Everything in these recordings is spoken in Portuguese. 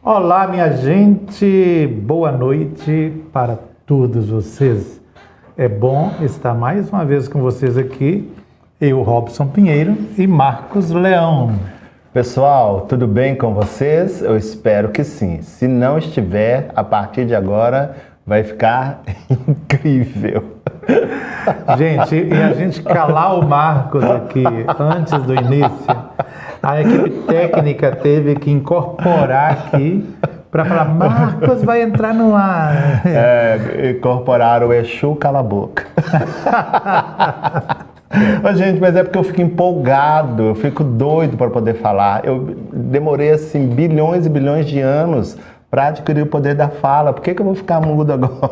Olá, minha gente, boa noite para todos vocês. É bom estar mais uma vez com vocês aqui, eu, Robson Pinheiro e Marcos Leão. Pessoal, tudo bem com vocês? Eu espero que sim. Se não estiver, a partir de agora vai ficar incrível. Gente, e a gente calar o Marcos aqui antes do início, a equipe técnica teve que incorporar aqui para falar, Marcos vai entrar no ar. Incorporar o Exu cala a boca. Ô, gente, mas é porque eu fico empolgado, eu fico doido para poder falar. Eu demorei assim bilhões e bilhões de anos para adquirir o poder da fala. Por que eu vou ficar mudo agora?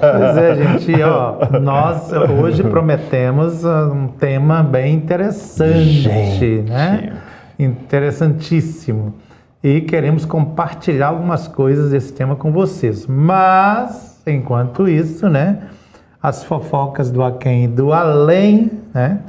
Pois é, gente, ó, nós hoje prometemos um tema bem interessante, né? Interessantíssimo. E queremos compartilhar algumas coisas desse tema com vocês. Mas, enquanto isso, né? As fofocas do aquém e do além, né?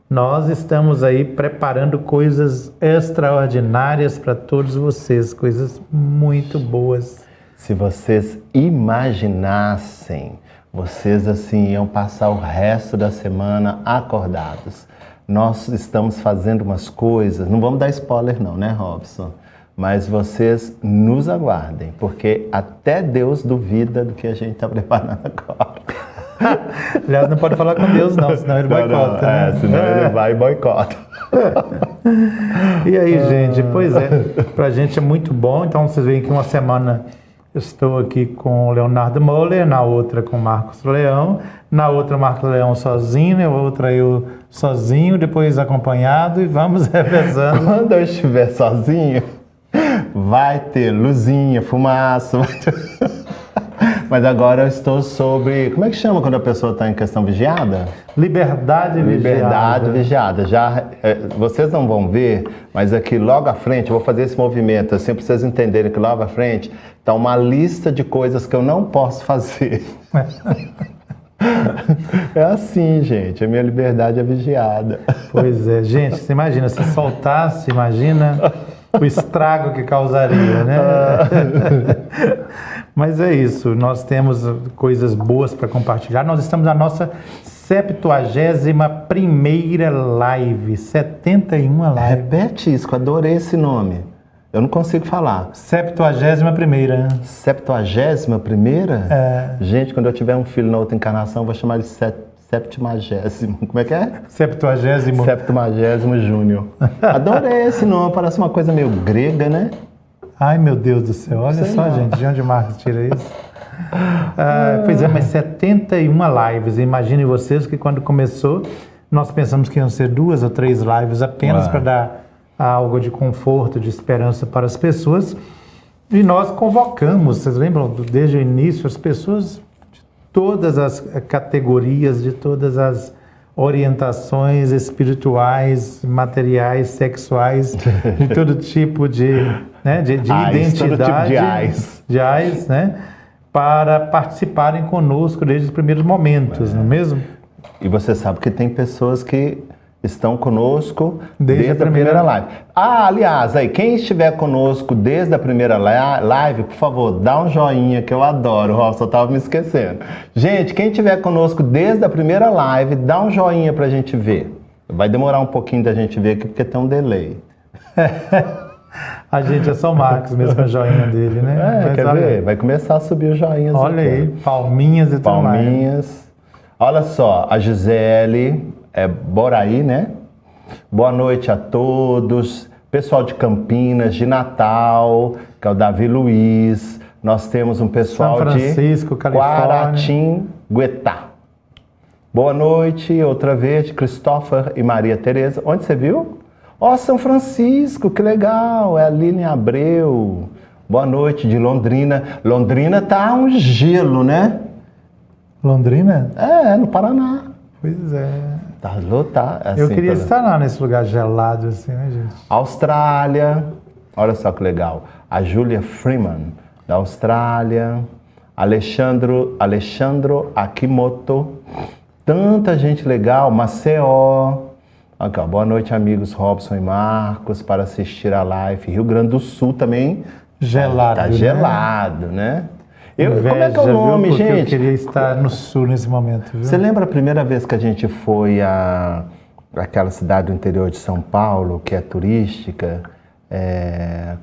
Nós estamos aí preparando coisas extraordinárias para todos vocês, coisas muito boas. Se vocês imaginassem, vocês assim iam passar o resto da semana acordados. Nós estamos fazendo umas coisas, não vamos dar spoiler não, né, Robson? Mas vocês nos aguardem, porque até Deus duvida do que a gente está preparando agora. Aliás, não pode falar com Deus não, senão ele boicota. Né? Senão ele vai e boicota. E aí, gente, pois é, pra gente é muito bom. Então, vocês veem que uma semana eu estou aqui com o Leonardo Moller, na outra com o Marcos Leão, na outra Marcos Leão sozinho, na outra eu sozinho, depois acompanhado e vamos revezando. Quando eu estiver sozinho, vai ter luzinha, fumaça, Mas agora eu estou sobre... Como é que chama quando a pessoa está em questão vigiada? Liberdade vigiada. Liberdade vigiada. Já, vocês não vão ver, mas aqui logo à frente, eu vou fazer esse movimento, assim, para vocês entenderem que logo à frente está uma lista de coisas que eu não posso fazer. É assim, gente. A minha liberdade é vigiada. Pois é. Gente, você imagina, se soltasse, imagina o estrago que causaria, né? Mas é isso, nós temos coisas boas para compartilhar. Nós estamos na nossa 71ª live, 71 live. Repete isso, que eu adorei esse nome. Eu não consigo falar. 71ª. 71ª? É. Gente, quando eu tiver um filho na outra encarnação, eu vou chamar ele 70º. Como é que é? 70º. 70º Júnior. Adorei esse nome, parece uma coisa meio grega, né? Ai, meu Deus do céu, olha só, não. Gente, de onde o Marcos tira isso? Pois é, mas 71 lives. Imaginem vocês que quando começou, nós pensamos que iam ser 2 ou 3 lives apenas para dar algo de conforto, de esperança para as pessoas. E nós convocamos, vocês lembram, desde o início, as pessoas de todas as categorias, de todas as orientações espirituais, materiais, sexuais, de todo tipo de, né, de identidade, de AIS, né, para participarem conosco desde os primeiros momentos, não é mesmo? E você sabe que tem pessoas que estão conosco desde a primeira live. Aliás, aí, quem estiver conosco desde a primeira live, por favor, dá um joinha, que eu adoro, Robson, eu estava me esquecendo. Gente, quem estiver conosco desde a primeira live, dá um joinha pra gente ver. Vai demorar um pouquinho da gente ver aqui, porque tem um delay. A gente é só o Marcos mesmo com a joinha dele, né? Mas quer ver? Vai começar a subir os joinhas. Olha aí, palminhas e tudo mais. Palminhas. Olha só, a Gisele... Boraí, né? Boa noite a todos. Pessoal de Campinas, de Natal, que é o Davi Luiz. Nós temos um pessoal São Francisco, de Califórnia. Guaratinguetá. Boa noite, outra vez, de Christopher e Maria Tereza. Onde você viu? São Francisco, que legal. É a Lilian Abreu. Boa noite, de Londrina. Londrina tá um gelo, né? Londrina? No Paraná. Pois é. Tá lotado. Assim, eu queria estar lá nesse lugar gelado assim, né, gente? Austrália. Olha só que legal. A Julia Freeman, da Austrália. Alexandro Akimoto. Tanta gente legal. Maceió. Aqui, ó, boa noite, amigos Robson e Marcos, para assistir a live. Rio Grande do Sul também gelado, tá gelado, né? Como é que é o nome, viu? Porque gente? eu queria estar no sul nesse momento, viu? Você lembra a primeira vez que a gente foi àquela cidade do interior de São Paulo, que é turística,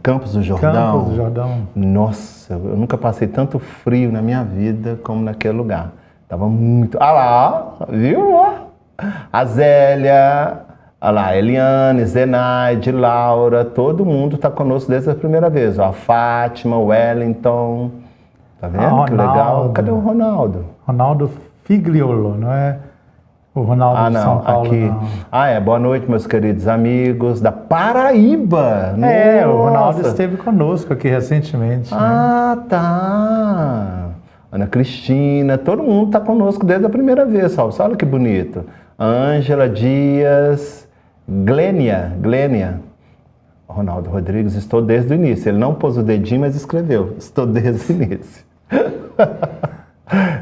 Campos do Jordão? Campos do Jordão. Nossa, eu nunca passei tanto frio na minha vida como naquele lugar. Tava muito... Ah lá, viu? A Zélia, olha lá, Eliane, Zenaide, Laura, todo mundo está conosco desde a primeira vez. Ó, a Fátima, o Wellington, tá vendo? Que legal. Cadê o Ronaldo? Ronaldo Figliolo, não é o Ronaldo de São Paulo, aqui. não. Boa noite, meus queridos amigos da Paraíba. O Ronaldo esteve conosco aqui recentemente. Ah, tá. Ana Cristina, todo mundo está conosco desde a primeira vez, olha que bonito. Ângela Dias, Glênia. Ronaldo Rodrigues, estou desde o início. Ele não pôs o dedinho, mas escreveu. Estou desde o início.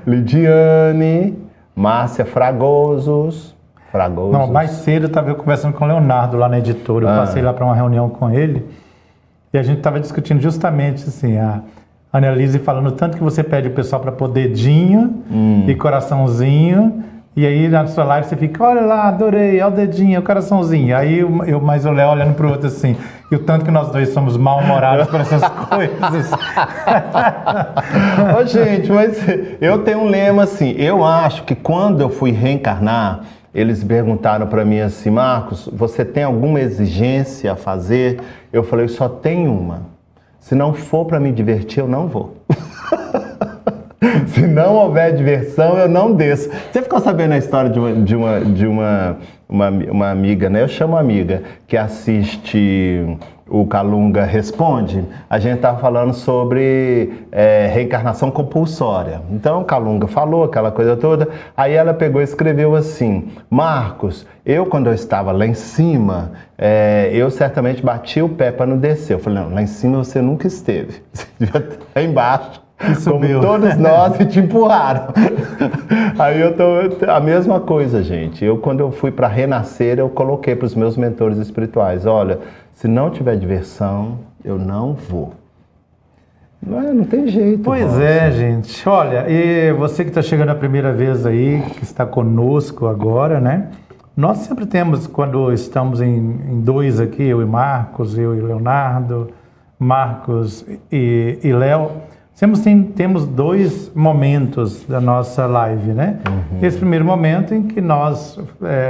Lidiane, Márcia Fragosos. Não, mais cedo eu estava conversando com o Leonardo lá na editora. Eu passei lá para uma reunião com ele e a gente estava discutindo justamente assim, a Annelise falando tanto que você pede o pessoal para pôr dedinho e coraçãozinho. E aí na sua live você fica, olha lá, adorei, olha o dedinho, o coraçãozinho. Aí mais o Léo olhando pro outro assim, e o tanto que nós dois somos mal-humorados por essas coisas. Ô, gente, mas eu tenho um lema assim, eu acho que quando eu fui reencarnar, eles perguntaram para mim assim, Marcos, você tem alguma exigência a fazer? Eu falei, só tem uma. Se não for para me divertir, eu não vou. Se não houver diversão, eu não desço. Você ficou sabendo a história de uma amiga, né? Eu chamo amiga, que assiste o Calunga Responde. A gente estava falando sobre reencarnação compulsória. Então, o Calunga falou aquela coisa toda. Aí ela pegou e escreveu assim, Marcos, quando eu estava lá em cima, eu certamente bati o pé para não descer. Eu falei, não, lá em cima você nunca esteve. Você devia estar lá embaixo. Como todos nós te empurraram. Aí a mesma coisa, gente. Quando eu fui para renascer, eu coloquei para os meus mentores espirituais, olha, se não tiver diversão, eu não vou. Não tem jeito. Pois é, gente. Olha, e você que está chegando a primeira vez aí, que está conosco agora, né? Nós sempre temos, quando estamos em dois aqui, eu e Marcos, eu e Leonardo, Marcos e Léo, temos dois momentos da nossa live, né? Esse primeiro momento em que nós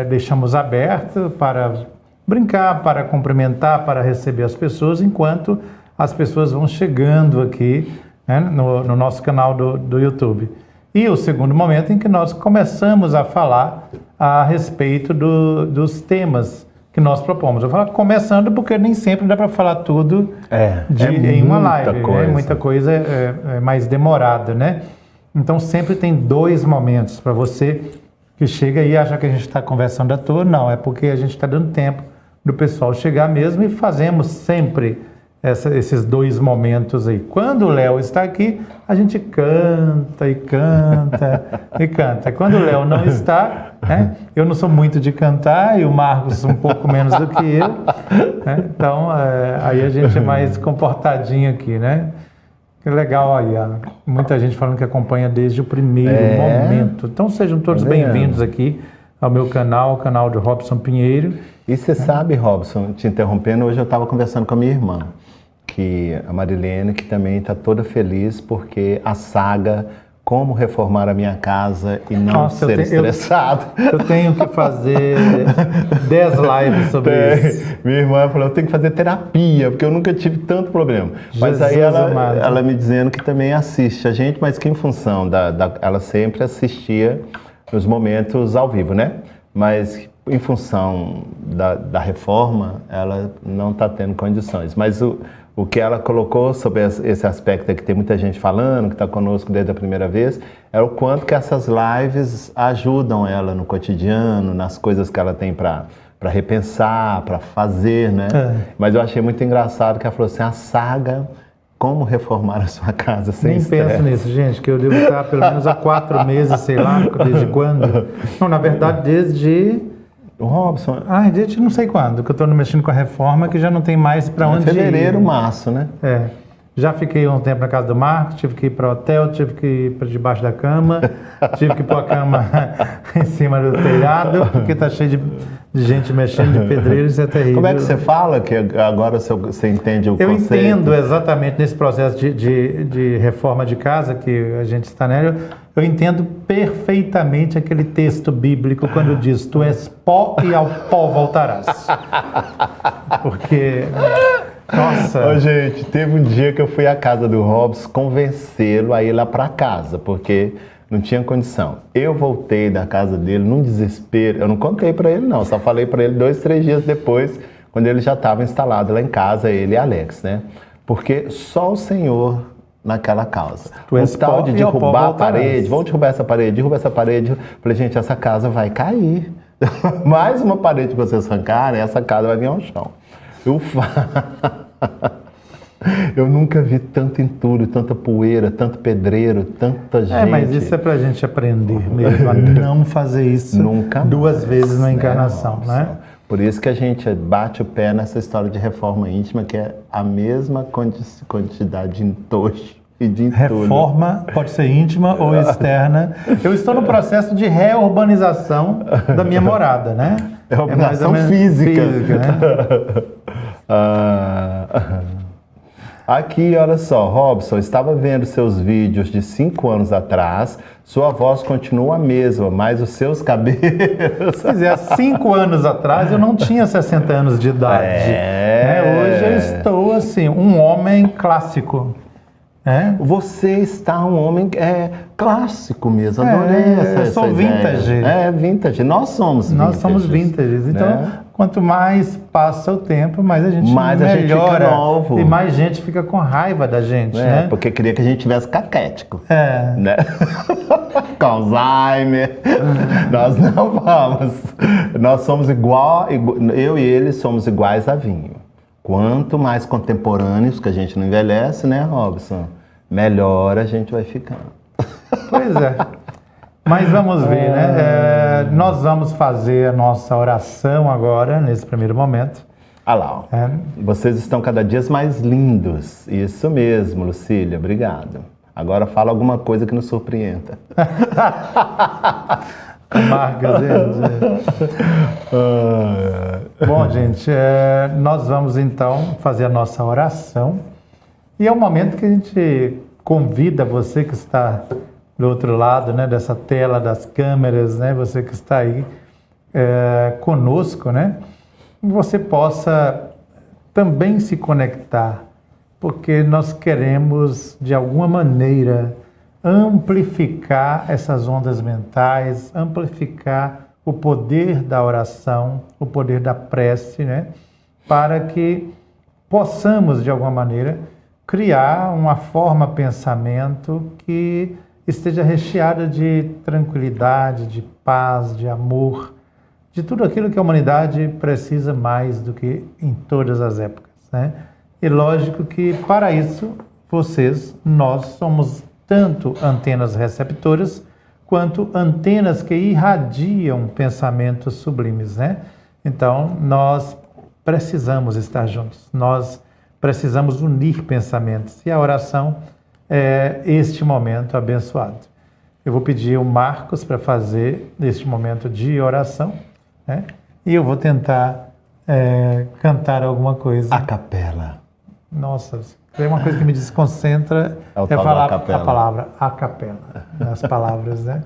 deixamos aberto para brincar, para cumprimentar, para receber as pessoas, enquanto as pessoas vão chegando aqui, né, no nosso canal do YouTube. E o segundo momento em que nós começamos a falar a respeito dos temas que nós propomos. Eu falo começando porque nem sempre dá para falar tudo em uma live. Muita coisa é mais demorada, né? Então sempre tem dois momentos para você que chega e acha que a gente está conversando à toa. Não, é porque a gente está dando tempo do pessoal chegar mesmo e fazemos sempre esses dois momentos aí. Quando o Léo está aqui, a gente canta e canta e canta. Quando o Léo não está, né, eu não sou muito de cantar e o Marcos um pouco menos do que eu, né, então aí a gente é mais comportadinho aqui, né? Que legal aí, muita gente falando que acompanha desde o primeiro momento. Então sejam todos bem-vindos aqui ao meu canal, o canal de Robson Pinheiro. E você sabe, Robson, te interrompendo, hoje eu estava conversando com a minha irmã, a Marilene, que também está toda feliz porque a saga Como Reformar a Minha Casa e Não Ser Estressado. Eu tenho que fazer 10 lives sobre isso. Minha irmã falou, eu tenho que fazer terapia, porque eu nunca tive tanto problema. Mas aí ela me dizendo que também assiste a gente, mas que em função ela sempre assistia nos momentos ao vivo, né? Mas em função da reforma, ela não está tendo condições. Mas o que ela colocou sobre esse aspecto que tem muita gente falando, que está conosco desde a primeira vez, é o quanto que essas lives ajudam ela no cotidiano, nas coisas que ela tem para repensar, para fazer, né? Mas eu achei muito engraçado que ela falou assim, a saga Como Reformar a Sua Casa Sem Estresse. Nem penso nisso, gente, que eu devo estar pelo menos há 4 meses, sei lá, desde quando. Não, na verdade, desde O Robson... Ah, desde não sei quando, que eu estou mexendo com a reforma, que já não tem mais para onde fevereiro, ir. março, né? É. Já fiquei um tempo na casa do Marcos, tive que ir para o hotel, tive que ir para debaixo da cama, tive que pôr a cama em cima do telhado, porque está cheio de gente mexendo, de pedreiros, isso é terrível. Como é que você fala que agora você entende o Eu conceito? entendo exatamente nesse processo de reforma de casa que a gente está nele, eu entendo perfeitamente aquele texto bíblico quando diz: tu és pó e ao pó voltarás. Porque... Nossa! Ô, gente, teve um dia que eu fui à casa do Robson convencê-lo a ir lá para casa, porque não tinha condição. Eu voltei da casa dele num desespero. Eu não contei para ele, não. Só falei para ele 2, 3 dias depois, quando ele já estava instalado lá em casa, ele e Alex, né? Porque só o Senhor naquela casa. Tu és o tal de derrubar a parede, vamos derrubar essa parede, derruba essa parede. Falei, gente, essa casa vai cair. Mais uma parede que vocês arrancarem, essa casa vai vir ao chão. Eu nunca vi tanto entulho, tanta poeira, tanto pedreiro, tanta gente. Mas isso é pra gente aprender mesmo, a não fazer isso nunca duas mais, vezes na encarnação, né? Por isso que a gente bate o pé nessa história de reforma íntima, que é a mesma quantidade de entojo e de entulho. Reforma pode ser íntima ou externa. Eu estou no processo de reurbanização da minha morada, né? Reurbanização física. Né? Aqui, olha só, Robson, estava vendo seus vídeos de 5 anos atrás, sua voz continua a mesma, mas os seus cabelos... Pois é, há 5 anos atrás eu não tinha 60 anos de idade. Né? Hoje eu estou, assim, um homem clássico. Você está um homem clássico mesmo, adorei essa sou vintage. Ideia. Vintage, nós somos vintage. Então, né? Quanto mais passa o tempo, mais a gente melhora, a gente fica novo. E mais gente fica com raiva da gente, né? Porque queria que a gente tivesse caquético. Né? Com Alzheimer. Nós não vamos. Nós somos igual, eu e ele somos iguais a vinho. Quanto mais contemporâneos, que a gente não envelhece, né, Robson? Melhor a gente vai ficando. Pois é. Mas vamos ver, né? Nós vamos fazer a nossa oração agora, nesse primeiro momento. Olha lá, ó. Vocês estão cada dia mais lindos. Isso mesmo, Lucília, obrigado. Agora fala alguma coisa que nos surpreenda. Marcas, Bom, gente, nós vamos então fazer a nossa oração. E é o momento que a gente convida você que está do outro lado, né, dessa tela das câmeras, né, você que está aí conosco, né, você possa também se conectar, porque nós queremos, de alguma maneira, amplificar essas ondas mentais, amplificar o poder da oração, o poder da prece, né, para que possamos, de alguma maneira, criar uma forma pensamento que esteja recheada de tranquilidade, de paz, de amor, de tudo aquilo que a humanidade precisa mais do que em todas as épocas, né? E lógico que para isso nós somos tanto antenas receptoras quanto antenas que irradiam pensamentos sublimes, né? Então nós precisamos estar juntos, nós precisamos unir pensamentos e a oração é este momento abençoado. Eu vou pedir o Marcos para fazer este momento de oração, né? E eu vou tentar cantar alguma coisa. A capela. Nossa, é uma coisa que me desconcentra é falar a palavra a capela, as palavras, né?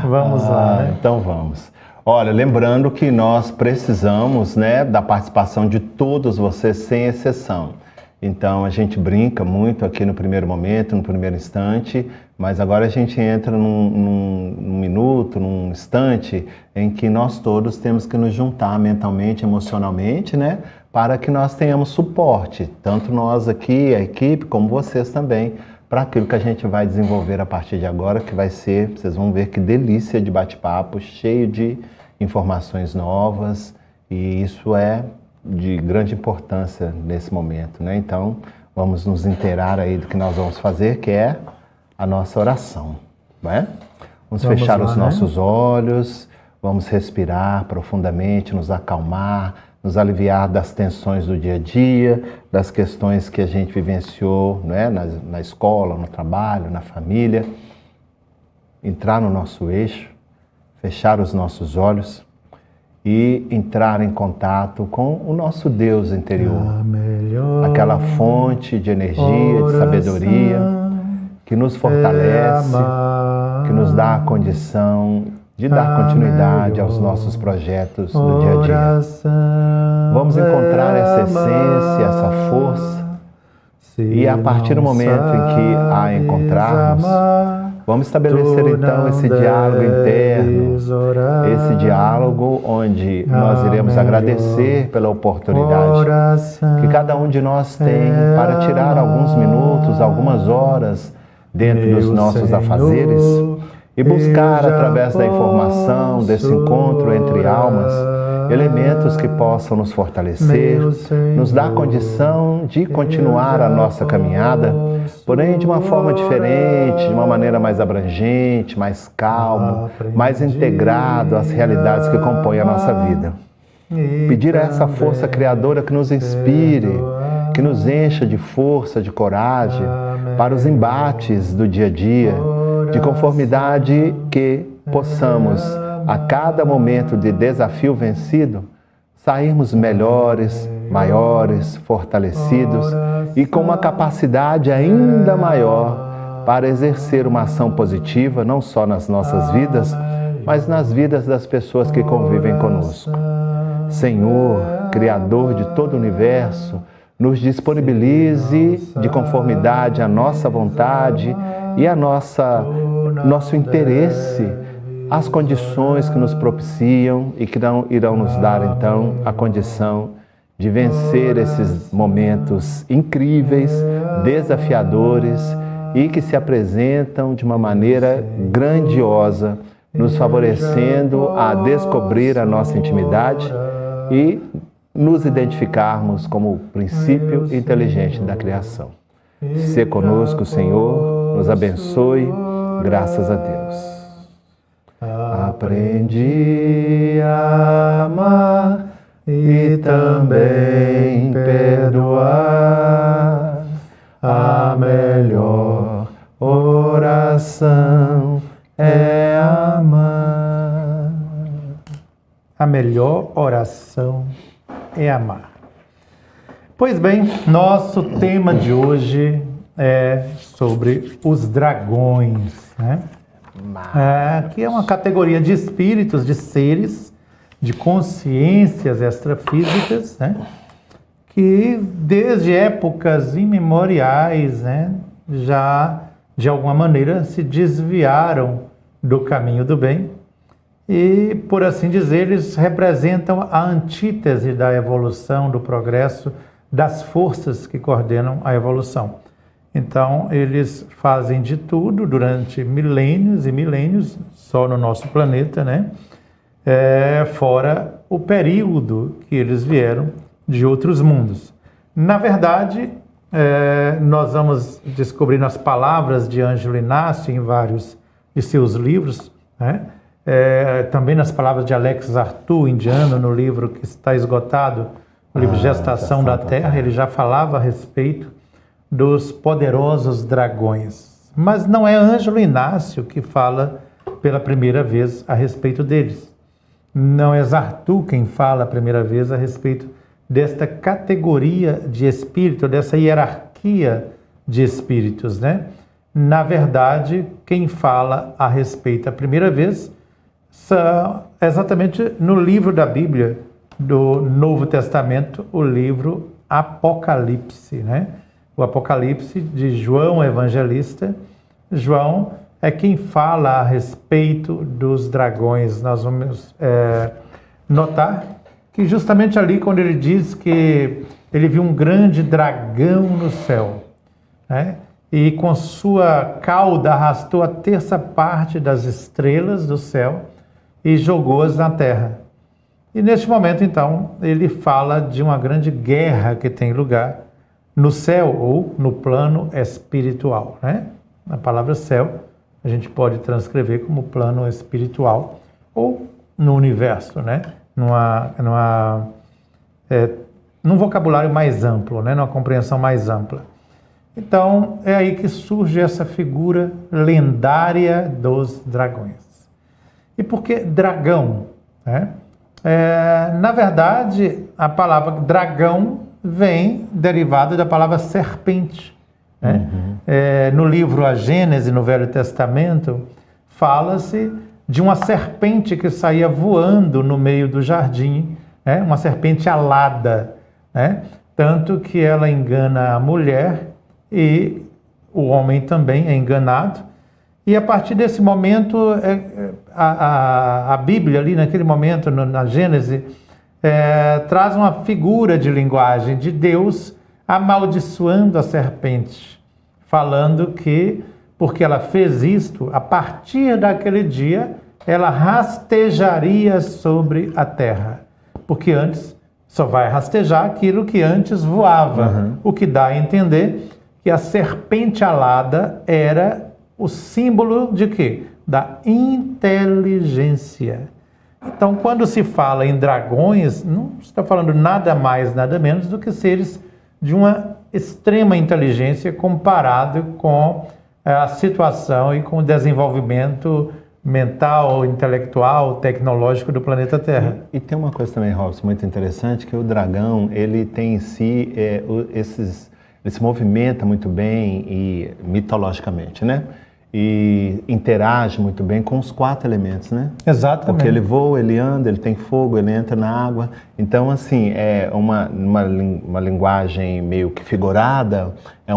Vamos lá, né? Então vamos. Olha, lembrando que nós precisamos, né, da participação de todos vocês, sem exceção. Então, a gente brinca muito aqui no primeiro momento, no primeiro instante, mas agora a gente entra num minuto, num instante, em que nós todos temos que nos juntar mentalmente, emocionalmente, né? Para que nós tenhamos suporte, tanto nós aqui, a equipe, como vocês também, para aquilo que a gente vai desenvolver a partir de agora, que vai ser, vocês vão ver que delícia de bate-papo, cheio de informações novas, e isso é de grande importância nesse momento, né? Então, vamos nos inteirar aí do que nós vamos fazer, que é a nossa oração, né? Vamos fechar os nossos olhos, Vamos respirar profundamente, nos acalmar, nos aliviar das tensões do dia a dia, das questões que a gente vivenciou, né, na escola, no trabalho, na família. Entrar no nosso eixo, fechar os nossos olhos e entrar em contato com o nosso Deus interior. Aquela fonte de energia, de sabedoria, que nos fortalece, que nos dá a condição de dar continuidade aos nossos projetos do dia a dia. Vamos encontrar essa essência, essa força, e a partir do momento em que a encontrarmos, vamos estabelecer então esse diálogo interno, esse diálogo onde nós iremos agradecer pela oportunidade que cada um de nós tem para tirar alguns minutos, algumas horas dentro dos nossos afazeres e buscar através da informação, desse encontro entre almas, elementos que possam nos fortalecer, nos dar condição de continuar a nossa caminhada, porém de uma forma diferente, de uma maneira mais abrangente, mais calmo, mais integrado às realidades que compõem a nossa vida. Pedir a essa força criadora que nos inspire, que nos encha de força, de coragem para os embates do dia a dia, de conformidade que possamos, a cada momento de desafio vencido, sairmos melhores, maiores, fortalecidos e com uma capacidade ainda maior para exercer uma ação positiva, não só nas nossas vidas, mas nas vidas das pessoas que convivem conosco. Senhor, Criador de todo o universo, nos disponibilize de conformidade à nossa vontade e a nosso interesse, as condições que nos propiciam e que irão nos dar, então, a condição de vencer esses momentos incríveis, desafiadores e que se apresentam de uma maneira grandiosa, nos favorecendo a descobrir a nossa intimidade e nos identificarmos como o princípio inteligente da criação. Se conosco, Senhor, nos abençoe, graças a Deus. Aprendi a amar e também perdoar. A melhor oração é amar. A melhor oração é amar. Pois bem, nosso tema de hoje é sobre os dragões, né? Que é uma categoria de espíritos, de seres, de consciências extrafísicas, né? Que desde épocas imemoriais, né, já de alguma maneira se desviaram do caminho do bem e, por assim dizer, eles representam a antítese da evolução, do progresso, das forças que coordenam a evolução. Então, eles fazem de tudo durante milênios e milênios, só no nosso planeta, né? Fora o período que eles vieram de outros mundos. Na verdade, nós vamos descobrir nas palavras de Ângelo Inácio em vários de seus livros, né? Também nas palavras de Alex Arthur, indiano, no livro que está esgotado, o livro Gestação da Terra, ele já falava a respeito dos poderosos dragões. Mas não é Ângelo Inácio que fala pela primeira vez a respeito deles. Não é Arthur quem fala a primeira vez a respeito desta categoria de espírito, dessa hierarquia de espíritos, né? Na verdade, quem fala a respeito a primeira vez são exatamente no livro da Bíblia, do Novo Testamento, o livro Apocalipse, né? O Apocalipse de João Evangelista. João é quem fala a respeito dos dragões. Nós vamos notar que justamente ali, quando ele diz que ele viu um grande dragão no céu, né? E com sua cauda arrastou a terça parte das estrelas do céu e jogou-as na terra. E neste momento, então, ele fala de uma grande guerra que tem lugar no céu ou no plano espiritual, né? A palavra céu a gente pode transcrever como plano espiritual ou no universo, né? Num vocabulário mais amplo, né? Numa compreensão mais ampla. Então, é aí que surge essa figura lendária dos dragões. E por que dragão? Né? Na verdade, a palavra dragão vem derivada da palavra serpente. Né? No livro A Gênese, no Velho Testamento, fala-se de uma serpente que saía voando no meio do jardim, né? Uma serpente alada, né? Tanto que ela engana a mulher e o homem também é enganado. E a partir desse momento, a Bíblia ali naquele momento, na Gênese, traz uma figura de linguagem de Deus amaldiçoando a serpente, falando que, porque ela fez isto, a partir daquele dia, ela rastejaria sobre a terra. Porque antes só vai rastejar aquilo que antes voava, o que dá a entender que a serpente alada era o símbolo de quê? Da inteligência. Então, quando se fala em dragões, não está falando nada mais, nada menos do que seres de uma extrema inteligência comparado com a situação e com o desenvolvimento mental, intelectual, tecnológico do planeta Terra. E tem uma coisa também, Robson, muito interessante, que o dragão, ele tem em si ele se movimenta muito bem e mitologicamente, né? E interage muito bem com os 4 elementos, né? Exatamente. Porque ele voa, ele anda, ele tem fogo, ele entra na água. Então, assim, é uma linguagem meio que figurada, é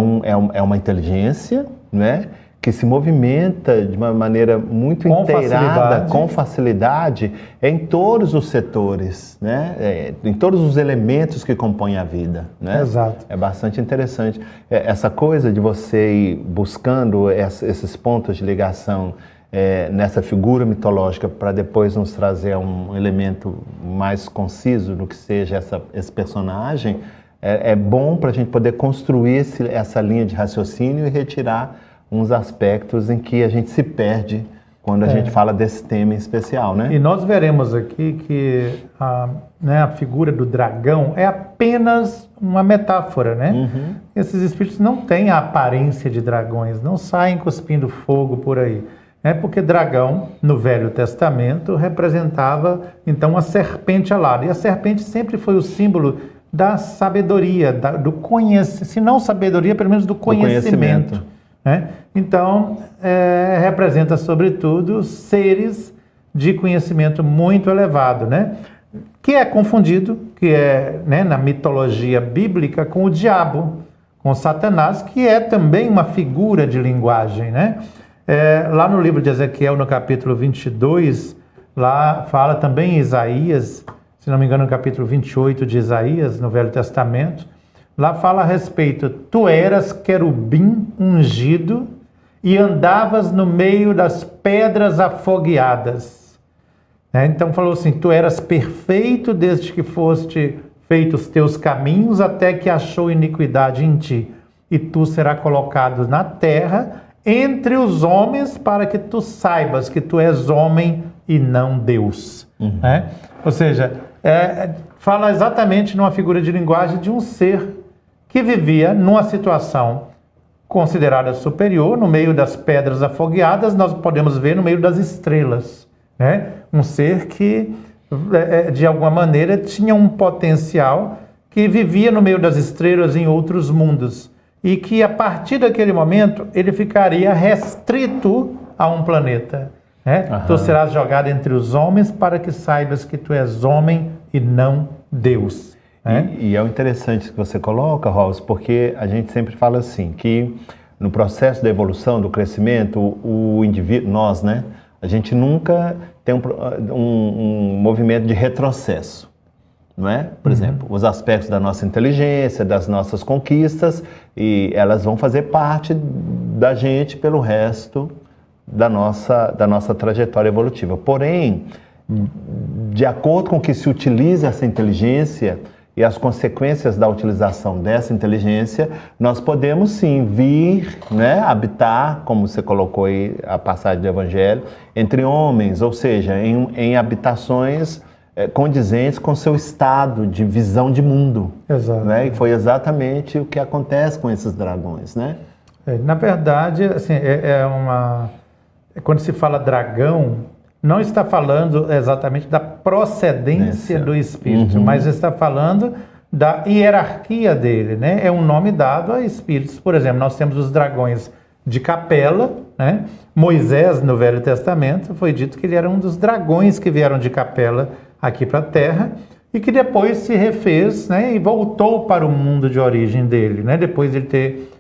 uma inteligência, né? Que se movimenta de uma maneira muito inteirada, com facilidade, em todos os setores, né? Em todos os elementos que compõem a vida, né? Exato. É bastante interessante. Essa coisa de você ir buscando esses pontos de ligação nessa figura mitológica para depois nos trazer um elemento mais conciso do que seja esse personagem, é bom para a gente poder construir essa linha de raciocínio e retirar uns aspectos em que a gente se perde quando a gente fala desse tema em especial, né? E nós veremos aqui que a figura do dragão é apenas uma metáfora, né? Esses espíritos não têm a aparência de dragões, não saem cuspindo fogo por aí. Porque dragão, no Velho Testamento, representava, então, a serpente alada. E a serpente sempre foi o símbolo da sabedoria, do conhecimento, se não sabedoria, pelo menos do conhecimento. Né? Então, representa, sobretudo, seres de conhecimento muito elevado, né? Que é confundido, na mitologia bíblica, com o diabo, com Satanás, que é também uma figura de linguagem, né? Lá no livro de Ezequiel, no capítulo 22, lá fala também Isaías, se não me engano, no capítulo 28 de Isaías, no Velho Testamento, lá fala a respeito, tu eras querubim ungido e andavas no meio das pedras afogueadas. Então falou assim, tu eras perfeito desde que foste feitos os teus caminhos até que achou iniquidade em ti. E tu serás colocado na terra entre os homens para que tu saibas que tu és homem e não Deus. Ou seja, fala exatamente numa figura de linguagem de um ser que vivia numa situação considerada superior, no meio das pedras afogueadas, nós podemos ver no meio das estrelas, né? Um ser que, de alguma maneira, tinha um potencial, que vivia no meio das estrelas em outros mundos, e que, a partir daquele momento, ele ficaria restrito a um planeta. Né? Tu serás jogado entre os homens para que saibas que tu és homem e não Deus. E é o interessante que você coloca, Robson, porque a gente sempre fala assim, que no processo da evolução, do crescimento, o indivíduo, nós, né? A gente nunca tem um movimento de retrocesso, não é? Por exemplo, os aspectos da nossa inteligência, das nossas conquistas, e elas vão fazer parte da gente pelo resto da nossa trajetória evolutiva. Porém, de acordo com que se utiliza essa inteligência, e as consequências da utilização dessa inteligência, nós podemos sim vir, né, habitar, como você colocou aí a passagem do Evangelho, entre homens, ou seja, em habitações condizentes com seu estado de visão de mundo. Exato. Né? E foi exatamente o que acontece com esses dragões, né? Na verdade, assim, quando se fala dragão, não está falando exatamente da procedência do espírito, mas está falando da hierarquia dele, né? É um nome dado a espíritos. Por exemplo, nós temos os dragões de Capela, né? Moisés, no Velho Testamento, foi dito que ele era um dos dragões que vieram de Capela aqui para a Terra e que depois se refez, né? E voltou para o mundo de origem dele, né? Depois de ele ter,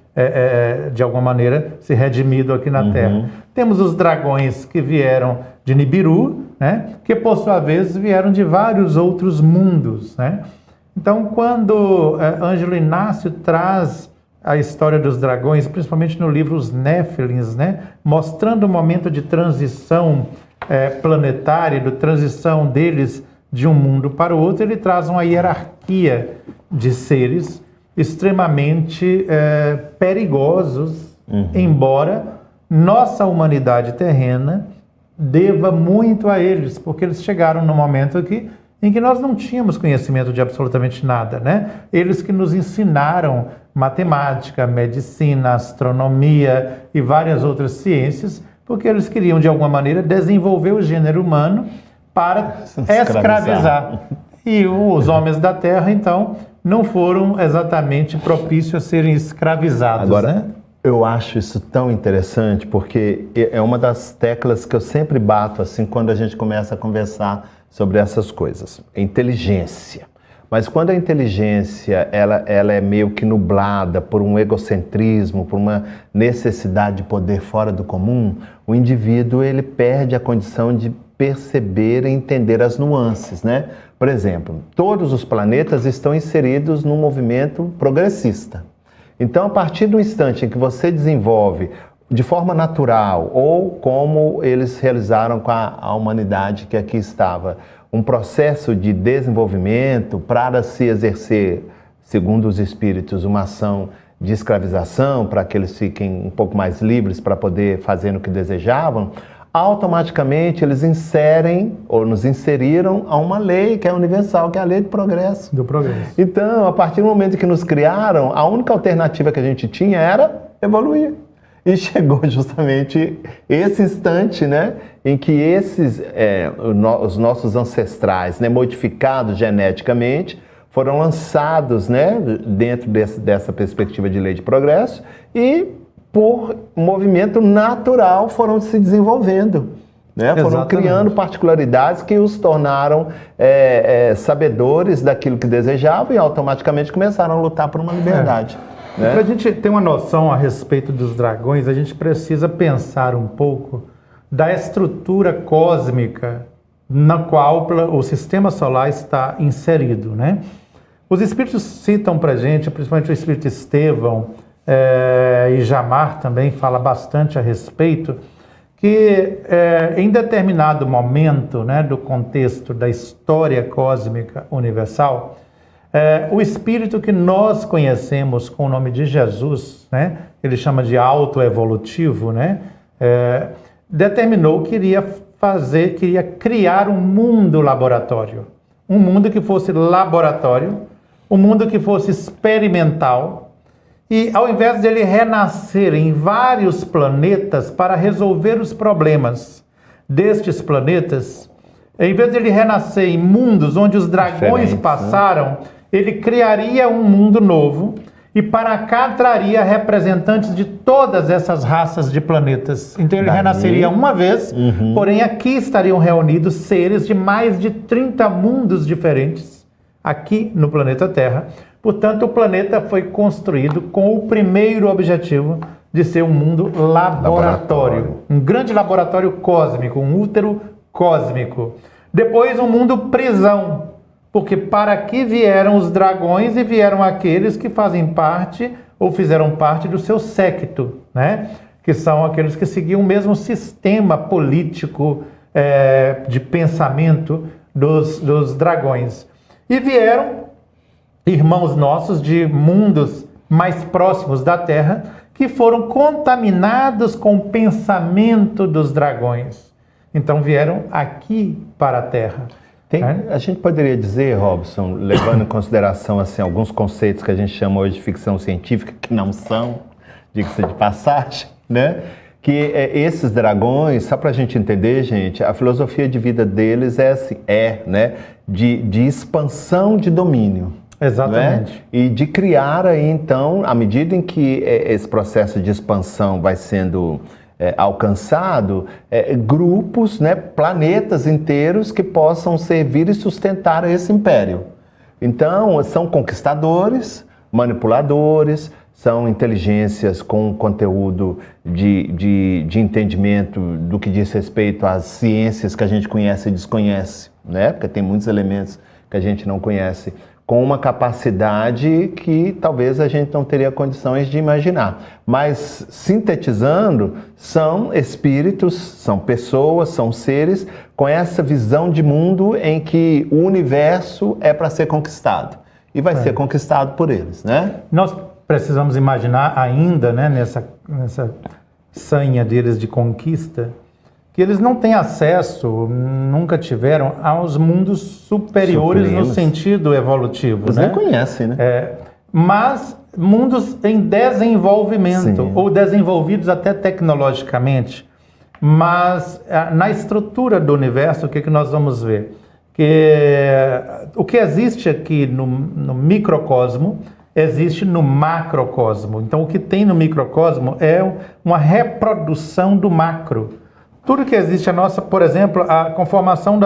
de alguma maneira, se redimido aqui na Terra. Temos os dragões que vieram de Nibiru, né? Que por sua vez vieram de vários outros mundos, né? Então, quando Ângelo Inácio traz a história dos dragões, principalmente no livro Os Néfilins, né? Mostrando o momento de transição planetária, de transição deles de um mundo para o outro, ele traz uma hierarquia de seres extremamente perigosos, embora nossa humanidade terrena deva muito a eles, porque eles chegaram no momento em que nós não tínhamos conhecimento de absolutamente nada, né? Eles que nos ensinaram matemática, medicina, astronomia e várias outras ciências, porque eles queriam, de alguma maneira, desenvolver o gênero humano para escravizar. E os homens da Terra, então, não foram exatamente propícios a serem escravizados. Agora, né? Eu acho isso tão interessante, porque é uma das teclas que eu sempre bato, assim, quando a gente começa a conversar sobre essas coisas. Inteligência. Mas quando a inteligência ela é meio que nublada por um egocentrismo, por uma necessidade de poder fora do comum, o indivíduo ele perde a condição de perceber e entender as nuances, né? Por exemplo, todos os planetas estão inseridos num movimento progressista. Então, a partir do instante em que você desenvolve de forma natural, ou como eles realizaram com a humanidade que aqui estava, um processo de desenvolvimento para se exercer, segundo os espíritos, uma ação de escravização, para que eles fiquem um pouco mais livres para poder fazer o que desejavam, automaticamente eles inserem, ou nos inseriram, a uma lei que é universal, que é a lei do progresso. Do progresso. Então, a partir do momento que nos criaram, a única alternativa que a gente tinha era evoluir. E chegou justamente esse instante, né, em que os nossos ancestrais, né, modificados geneticamente, foram lançados, né, dentro dessa perspectiva de lei de progresso e, por movimento natural, foram se desenvolvendo. Né? Foram criando particularidades que os tornaram sabedores daquilo que desejavam e automaticamente começaram a lutar por uma liberdade. Né? Para a gente ter uma noção a respeito dos dragões, a gente precisa pensar um pouco da estrutura cósmica na qual o sistema solar está inserido, né? Os espíritos citam para a gente, principalmente o espírito Estevão, e Jamar também fala bastante a respeito, que em determinado momento, né, do contexto da história cósmica universal, o espírito que nós conhecemos com o nome de Jesus, né, ele chama de autoevolutivo, né, determinou que queria criar um mundo laboratório, um mundo que fosse laboratório, um mundo que fosse experimental, e ao invés de ele renascer em vários planetas para resolver os problemas destes planetas, em vez de ele renascer em mundos onde os dragões passaram, né? Ele criaria um mundo novo e para cá traria representantes de todas essas raças de planetas. Então ele renasceria uma vez, porém aqui estariam reunidos seres de mais de 30 mundos diferentes, aqui no planeta Terra. Portanto, o planeta foi construído com o primeiro objetivo de ser um mundo laboratório. Um grande laboratório cósmico, um útero cósmico. Depois, um mundo prisão, porque para aqui vieram os dragões e vieram aqueles que fazem parte ou fizeram parte do seu séquito, né? Que são aqueles que seguiam o mesmo sistema político de pensamento dos dragões. E vieram irmãos nossos de mundos mais próximos da Terra, que foram contaminados com o pensamento dos dragões. Então vieram aqui para a Terra. A gente poderia dizer, Robson, levando em consideração assim, alguns conceitos que a gente chama hoje de ficção científica, que não são, diga-se de passagem, né? Que esses dragões, só para a gente entender, gente, a filosofia de vida deles é assim, né? De expansão de domínio. Exatamente. Né? E de criar aí, então, à medida em que esse processo de expansão vai sendo alcançado, grupos, né, planetas inteiros que possam servir e sustentar esse império. Então, são conquistadores, manipuladores, são inteligências com conteúdo de entendimento do que diz respeito às ciências que a gente conhece e desconhece, né? Porque tem muitos elementos que a gente não conhece, com uma capacidade que talvez a gente não teria condições de imaginar. Mas, sintetizando, são espíritos, são pessoas, são seres com essa visão de mundo em que o universo é para ser conquistado. E vai ser conquistado por eles, né? Nós precisamos imaginar ainda, né, nessa sanha deles de conquista, que eles não têm acesso, nunca tiveram, aos mundos superiores no sentido evolutivo. Eles nem conhecem, né? Mas mundos em desenvolvimento, Sim. ou desenvolvidos até tecnologicamente. Mas na estrutura do universo, o que nós vamos ver? O que existe aqui no microcosmo, existe no macrocosmo. Então, o que tem no microcosmo é uma reprodução do macro. Tudo que existe, por exemplo, a conformação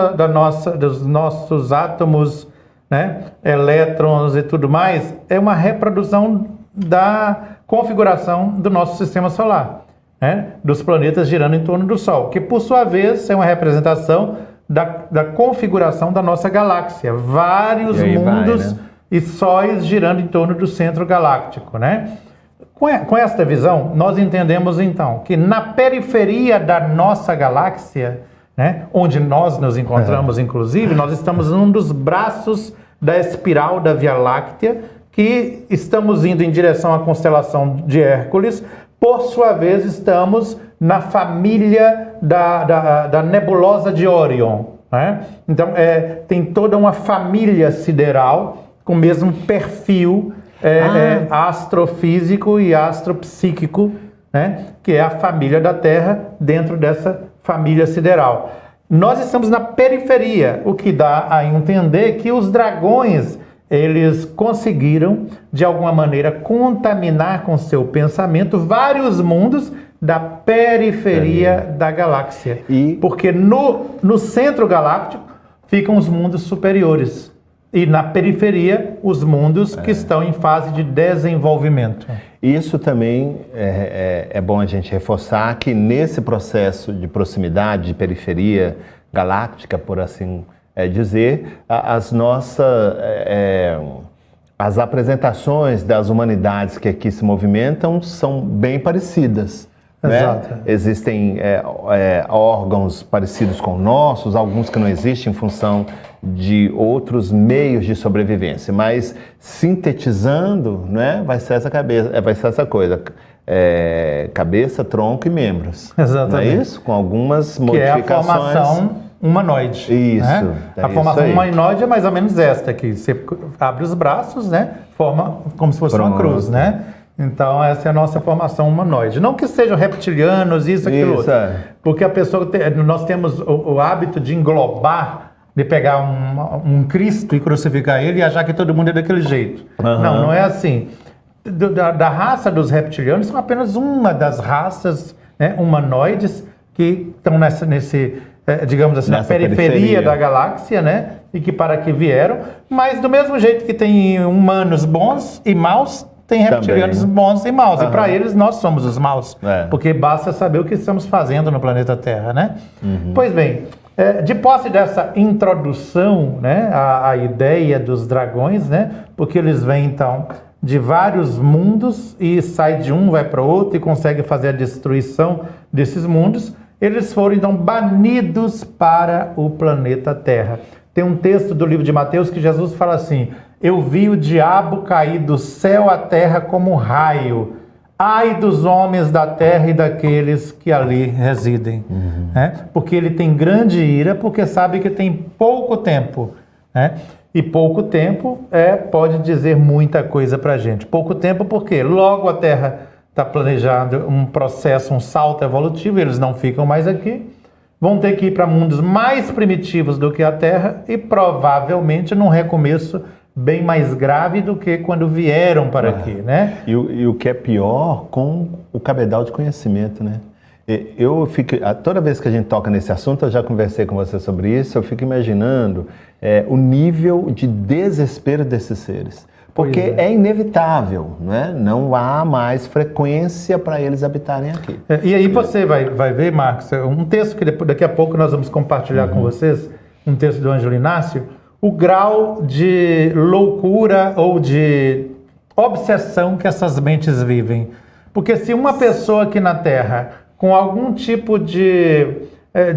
dos nossos átomos, né, elétrons e tudo mais, é uma reprodução da configuração do nosso sistema solar, né, dos planetas girando em torno do Sol, que por sua vez é uma representação da configuração da nossa galáxia. Vários mundos e sóis girando em torno do centro galáctico, né? Com esta visão, nós entendemos então que na periferia da nossa galáxia, né, onde nós nos encontramos, inclusive, nós estamos num dos braços da espiral da Via Láctea, que estamos indo em direção à constelação de Hércules. Por sua vez, estamos na família da nebulosa de Órion, né? Então, tem toda uma família sideral com o mesmo perfil astrofísico e astropsíquico, né? Que é a família da Terra dentro dessa família sideral. Nós estamos na periferia, o que dá a entender que os dragões, eles conseguiram, de alguma maneira, contaminar com seu pensamento vários mundos da periferia da galáxia. Porque no centro galáctico ficam os mundos superiores. E na periferia, os mundos que estão em fase de desenvolvimento. Isso também é bom a gente reforçar que nesse processo de proximidade, de periferia galáctica, por assim dizer, as apresentações das humanidades que aqui se movimentam são bem parecidas. Né? Existem órgãos parecidos com nossos, alguns que não existem em função de outros meios de sobrevivência, mas sintetizando, né, vai ser essa coisa, cabeça, tronco e membros. Exatamente. Não é isso? Com algumas modificações. Que é a formação humanoide. Isso. Né? A formação humanoide é mais ou menos esta aqui. Você abre os braços, né, forma como se fosse uma cruz, né? Então, essa é a nossa formação humanoide. Não que sejam reptilianos, aquilo, outro. Porque a pessoa nós temos o hábito de englobar, de pegar um Cristo e crucificar ele e achar que todo mundo é daquele jeito. Não é assim. Da raça dos reptilianos, são apenas uma das raças, né, humanoides que estão digamos assim, na periferia da galáxia, né? E que para que vieram. Mas do mesmo jeito que tem humanos bons e maus, tem reptilianos bons e maus. E para eles, nós somos os maus. Porque basta saber o que estamos fazendo no planeta Terra, né? Pois bem, de posse dessa introdução, né, à ideia dos dragões, né? Porque eles vêm, então, de vários mundos e sai de um, vai para outro e consegue fazer a destruição desses mundos. Eles foram, então, banidos para o planeta Terra. Tem um texto do livro de Mateus que Jesus fala assim: Eu vi o diabo cair do céu à terra como um raio. Ai dos homens da terra e daqueles que ali residem. Né? Porque ele tem grande ira, porque sabe que tem pouco tempo. Né? E pouco tempo pode dizer muita coisa para a gente. Pouco tempo porque logo a terra está planejando um processo, um salto evolutivo, eles não ficam mais aqui. Vão ter que ir para mundos mais primitivos do que a terra e provavelmente num recomeço bem mais grave do que quando vieram para aqui, né? E o que é pior, com o cabedal de conhecimento, né? Eu fico, toda vez que a gente toca nesse assunto, eu já conversei com você sobre isso, eu fico imaginando o nível de desespero desses seres. Porque é inevitável, né? Não há mais frequência para eles habitarem aqui. E aí você vai ver, Marcos, um texto que daqui a pouco nós vamos compartilhar com vocês, um texto do Ângelo Inácio, o grau de loucura ou de obsessão que essas mentes vivem. Porque se uma pessoa aqui na Terra, com algum tipo de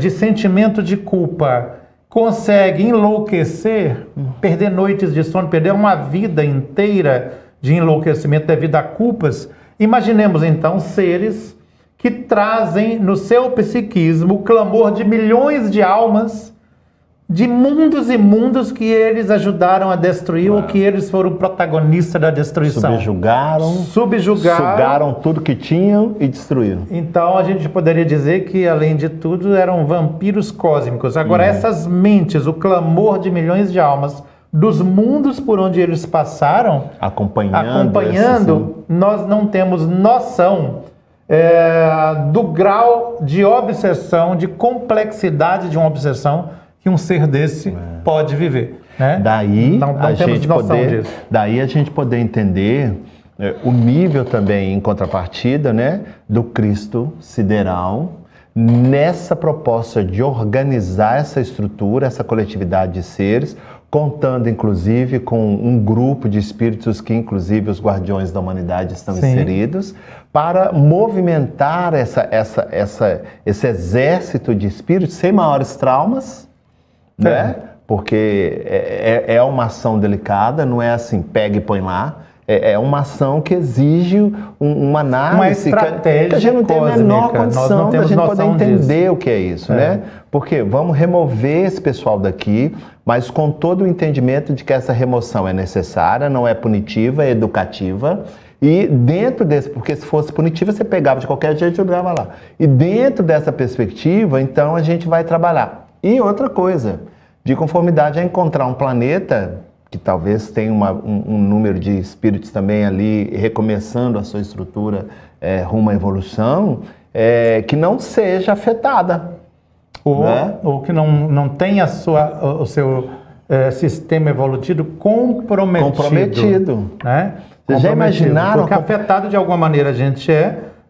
sentimento de culpa, consegue enlouquecer, perder noites de sono, perder uma vida inteira de enlouquecimento devido a culpas, imaginemos então seres que trazem no seu psiquismo o clamor de milhões de almas de mundos e mundos que eles ajudaram a destruir ou que eles foram protagonistas da destruição. Sugaram tudo que tinham e destruíram. Então a gente poderia dizer que, além de tudo, eram vampiros cósmicos. Agora, essas mentes, o clamor de milhões de almas dos mundos por onde eles passaram, acompanhando, nós não temos noção do grau de obsessão, de complexidade de uma obsessão que um ser desse pode viver. Né? Daí a gente poder entender o nível também, em contrapartida, né, do Cristo sideral, nessa proposta de organizar essa estrutura, essa coletividade de seres, contando inclusive com um grupo de espíritos que inclusive os guardiões da humanidade estão inseridos, para movimentar esse exército de espíritos sem maiores traumas, né? Porque é uma ação delicada, não é assim, pega e põe lá. É uma ação que exige uma análise, uma estratégia que a gente não tem a menor condição da gente poder entender disso. O que é isso, né? Porque vamos remover esse pessoal daqui, mas com todo o entendimento de que essa remoção é necessária, não é punitiva, é educativa. E dentro desse, porque se fosse punitiva, você pegava de qualquer jeito e jogava lá. E dentro dessa perspectiva, então, a gente vai trabalhar. E outra coisa, de conformidade a encontrar um planeta que talvez tenha um número de espíritos também ali recomeçando a sua estrutura rumo à evolução, que não seja afetada. Ou que não tenha o seu sistema evolutivo comprometido. Né? Vocês já imaginaram? Porque afetado de alguma maneira a gente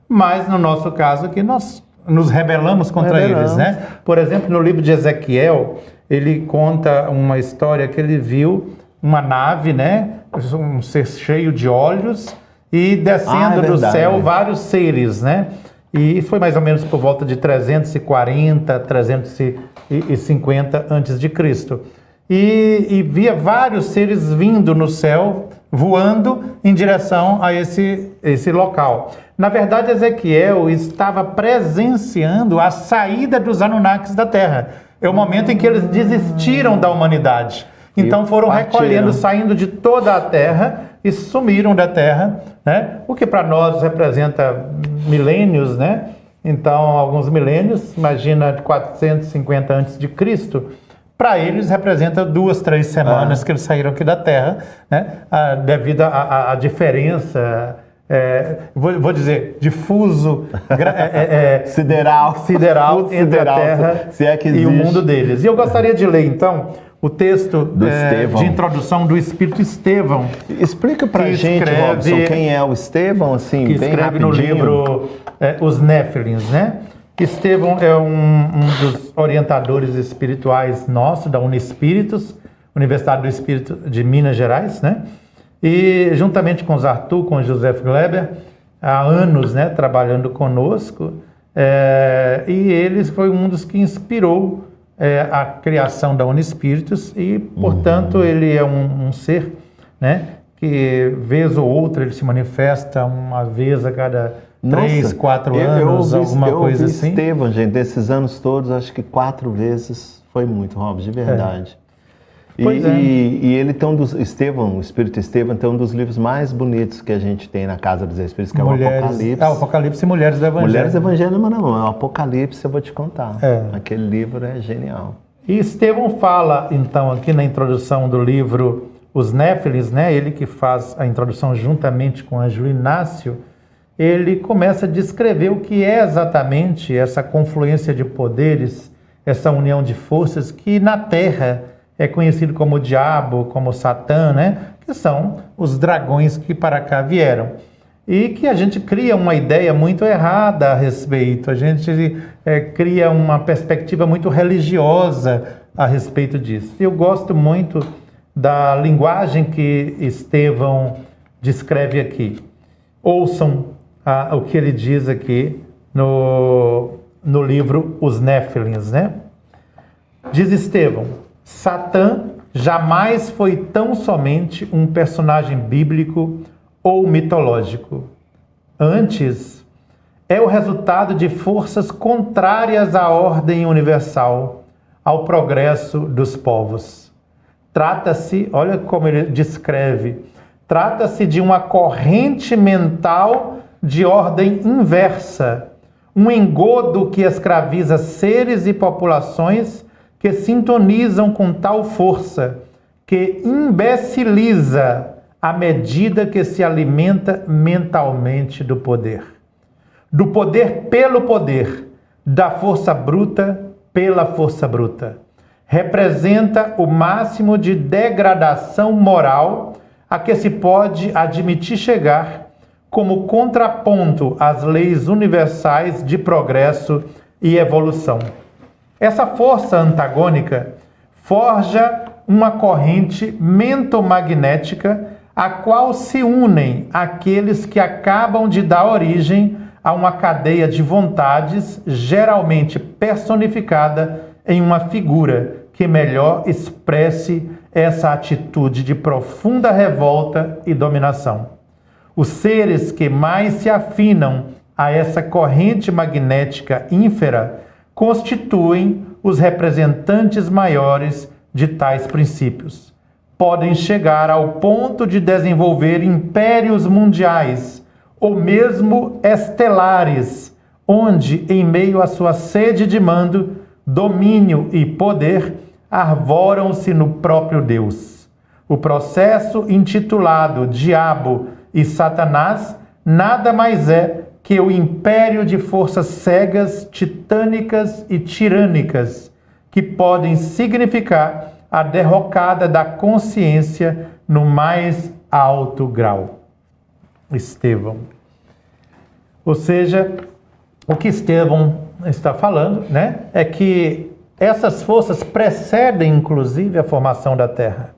mas no nosso caso aqui nós nos rebelamos contra eles, né? Por exemplo, no livro de Ezequiel, ele conta uma história que ele viu uma nave, né? Um ser cheio de olhos e descendo do céu vários seres, né? E foi mais ou menos por volta de 340, 350 antes de Cristo. E via vários seres vindo no céu, voando em direção a esse local. Na verdade, Ezequiel estava presenciando a saída dos Anunnakis da Terra. É o momento em que eles desistiram da humanidade. Então foram recolhendo, saindo de toda a Terra e sumiram da Terra, né? O que para nós representa milênios, né? Então, alguns milênios, imagina 450 antes de Cristo, para eles representa 2, 3 semanas que eles saíram aqui da Terra, né? Devido à diferença, vou dizer, difuso sideral entre a Terra e o mundo deles. E eu gostaria de ler, então, o texto de introdução do Espírito Estevão. Explica pra gente, Robson, quem é o Estevão, assim, que bem escreve rapidinho. no livro Os Néfilins, né? Estevão é um dos orientadores espirituais nossos, da Unispíritos, Universidade do Espírito de Minas Gerais, né? E juntamente com os Arthur, com o José Gleber, há anos, né, trabalhando conosco, e eles foi um dos que inspirou a criação da Unispíritos e, portanto, ele é um ser né? Que vez ou outra ele se manifesta uma vez a cada 3, 4 anos, alguma coisa assim. Estevão, gente, desses anos todos, acho que 4 vezes foi muito, Robson, de verdade. E ele tem o Espírito Estevão tem um dos livros mais bonitos que a gente tem na Casa dos Espíritos, que é o Apocalipse. O Apocalipse e Mulheres do Evangelho. Mulheres do Evangelho, mas não, é o Apocalipse, eu vou te contar. Aquele livro é genial. E Estevão fala, então, aqui na introdução do livro Os Néfilins, né? Ele que faz a introdução juntamente com Ângelo Inácio, ele começa a descrever o que é exatamente essa confluência de poderes, essa união de forças que na Terra é conhecido como o diabo, como Satã, né? Que são os dragões que para cá vieram. E que a gente cria uma ideia muito errada a respeito, a gente cria uma perspectiva muito religiosa a respeito disso. Eu gosto muito da linguagem que Estevão descreve aqui. Ouçam o que ele diz aqui no livro Os Néfilins, né? Diz Estevão: Satã jamais foi tão somente um personagem bíblico ou mitológico. Antes, é o resultado de forças contrárias à ordem universal, ao progresso dos povos. Trata-se, olha como ele descreve, trata-se de uma corrente mental de ordem inversa, um engodo que escraviza seres e populações que sintonizam com tal força, que imbeciliza à medida que se alimenta mentalmente do poder. Do poder pelo poder, da força bruta pela força bruta. Representa o máximo de degradação moral a que se pode admitir chegar como contraponto às leis universais de progresso e evolução. Essa força antagônica forja uma corrente mentomagnética a qual se unem aqueles que acabam de dar origem a uma cadeia de vontades geralmente personificada em uma figura que melhor expresse essa atitude de profunda revolta e dominação. Os seres que mais se afinam a essa corrente magnética ínfera constituem os representantes maiores de tais princípios. Podem chegar ao ponto de desenvolver impérios mundiais ou mesmo estelares, onde, em meio à sua sede de mando, domínio e poder, arvoram-se no próprio Deus. O processo intitulado Diabo e Satanás nada mais é que o império de forças cegas, titânicas e tirânicas, que podem significar a derrocada da consciência no mais alto grau. Estevão. Ou seja, o que Estevão está falando, né, é que essas forças precedem, inclusive, a formação da Terra.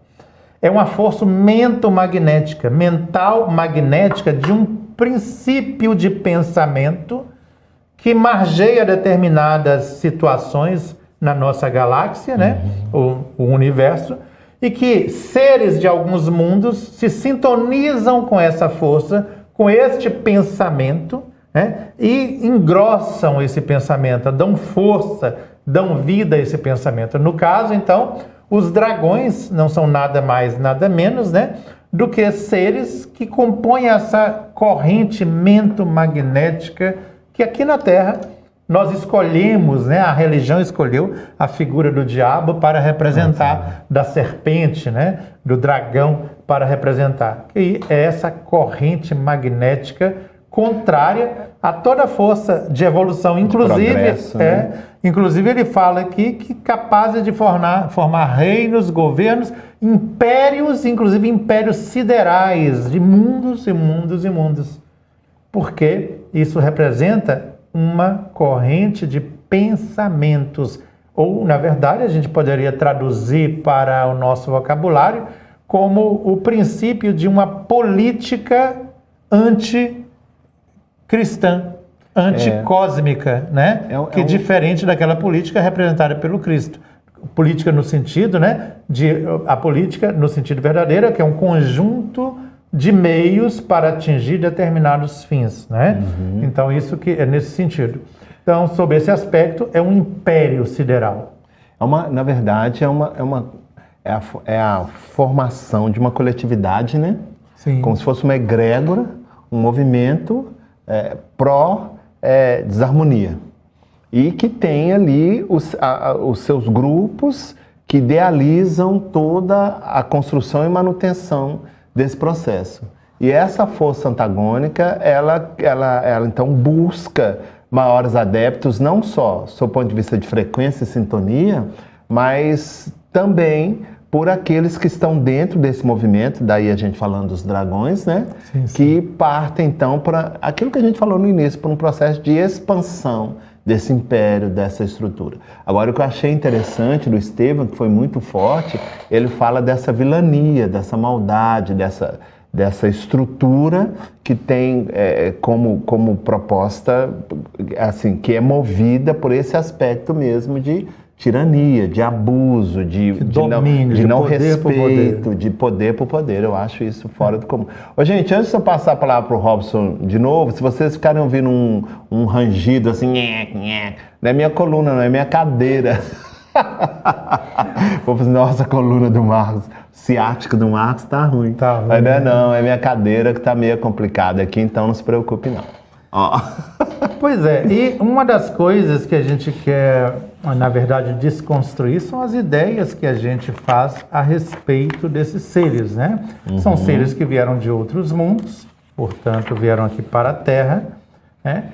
É uma força mentomagnética, mental magnética de um princípio de pensamento que margeia determinadas situações na nossa galáxia, né? O universo, e que seres de alguns mundos se sintonizam com essa força, com este pensamento, né? E engrossam esse pensamento, dão força, dão vida a esse pensamento. No caso, então, os dragões não são nada mais, nada menos, né, do que seres que compõem essa corrente mentomagnética que aqui na Terra nós escolhemos, né, a religião escolheu a figura do diabo para representar, da serpente, né, do dragão para representar. E é essa corrente magnética contrária a toda força de evolução, inclusive, progresso, né? Inclusive ele fala aqui que capazes de formar reinos, governos, impérios, inclusive impérios siderais, de mundos e mundos e mundos. Porque isso representa uma corrente de pensamentos, ou, na verdade, a gente poderia traduzir para o nosso vocabulário como o princípio de uma política anticristã, anticósmica, né? Que é diferente daquela política representada pelo Cristo. política no sentido, né, a política no sentido verdadeiro, que é um conjunto de meios para atingir determinados fins, né? Então isso que é nesse sentido. Então, sob esse aspecto, é um império sideral. Na verdade, é a formação de uma coletividade, né? Sim. Como se fosse uma egrégora, um movimento pró-desarmonia. E que tem ali os seus grupos que idealizam toda a construção e manutenção desse processo. E essa força antagônica, ela então busca maiores adeptos, não só do ponto de vista de frequência e sintonia, mas também por aqueles que estão dentro desse movimento, daí a gente falando dos dragões, né? Sim, sim. Que partem então para aquilo que a gente falou no início, para um processo de expansão desse império, dessa estrutura. Agora, o que eu achei interessante do Estevam, que foi muito forte, ele fala dessa vilania, dessa maldade, dessa estrutura que tem como proposta, assim, que é movida por esse aspecto mesmo de tirania, de abuso, de domínio, de não respeito, de poder por poder. Eu acho isso fora do comum. Ô, gente, antes de eu passar a palavra para o Robson de novo, se vocês ficarem ouvindo um rangido assim, não é minha coluna, não é minha cadeira. Vou fazer, nossa, a coluna do Marcos, ciática do Marcos tá ruim. Tá ruim. Mas não, é minha cadeira que tá meio complicada aqui, então não se preocupe não. Ó. Pois é, e uma das coisas que a gente quer, na verdade, desconstruir são as ideias que a gente faz a respeito desses seres, né? São seres que vieram de outros mundos, portanto, vieram aqui para a Terra, né?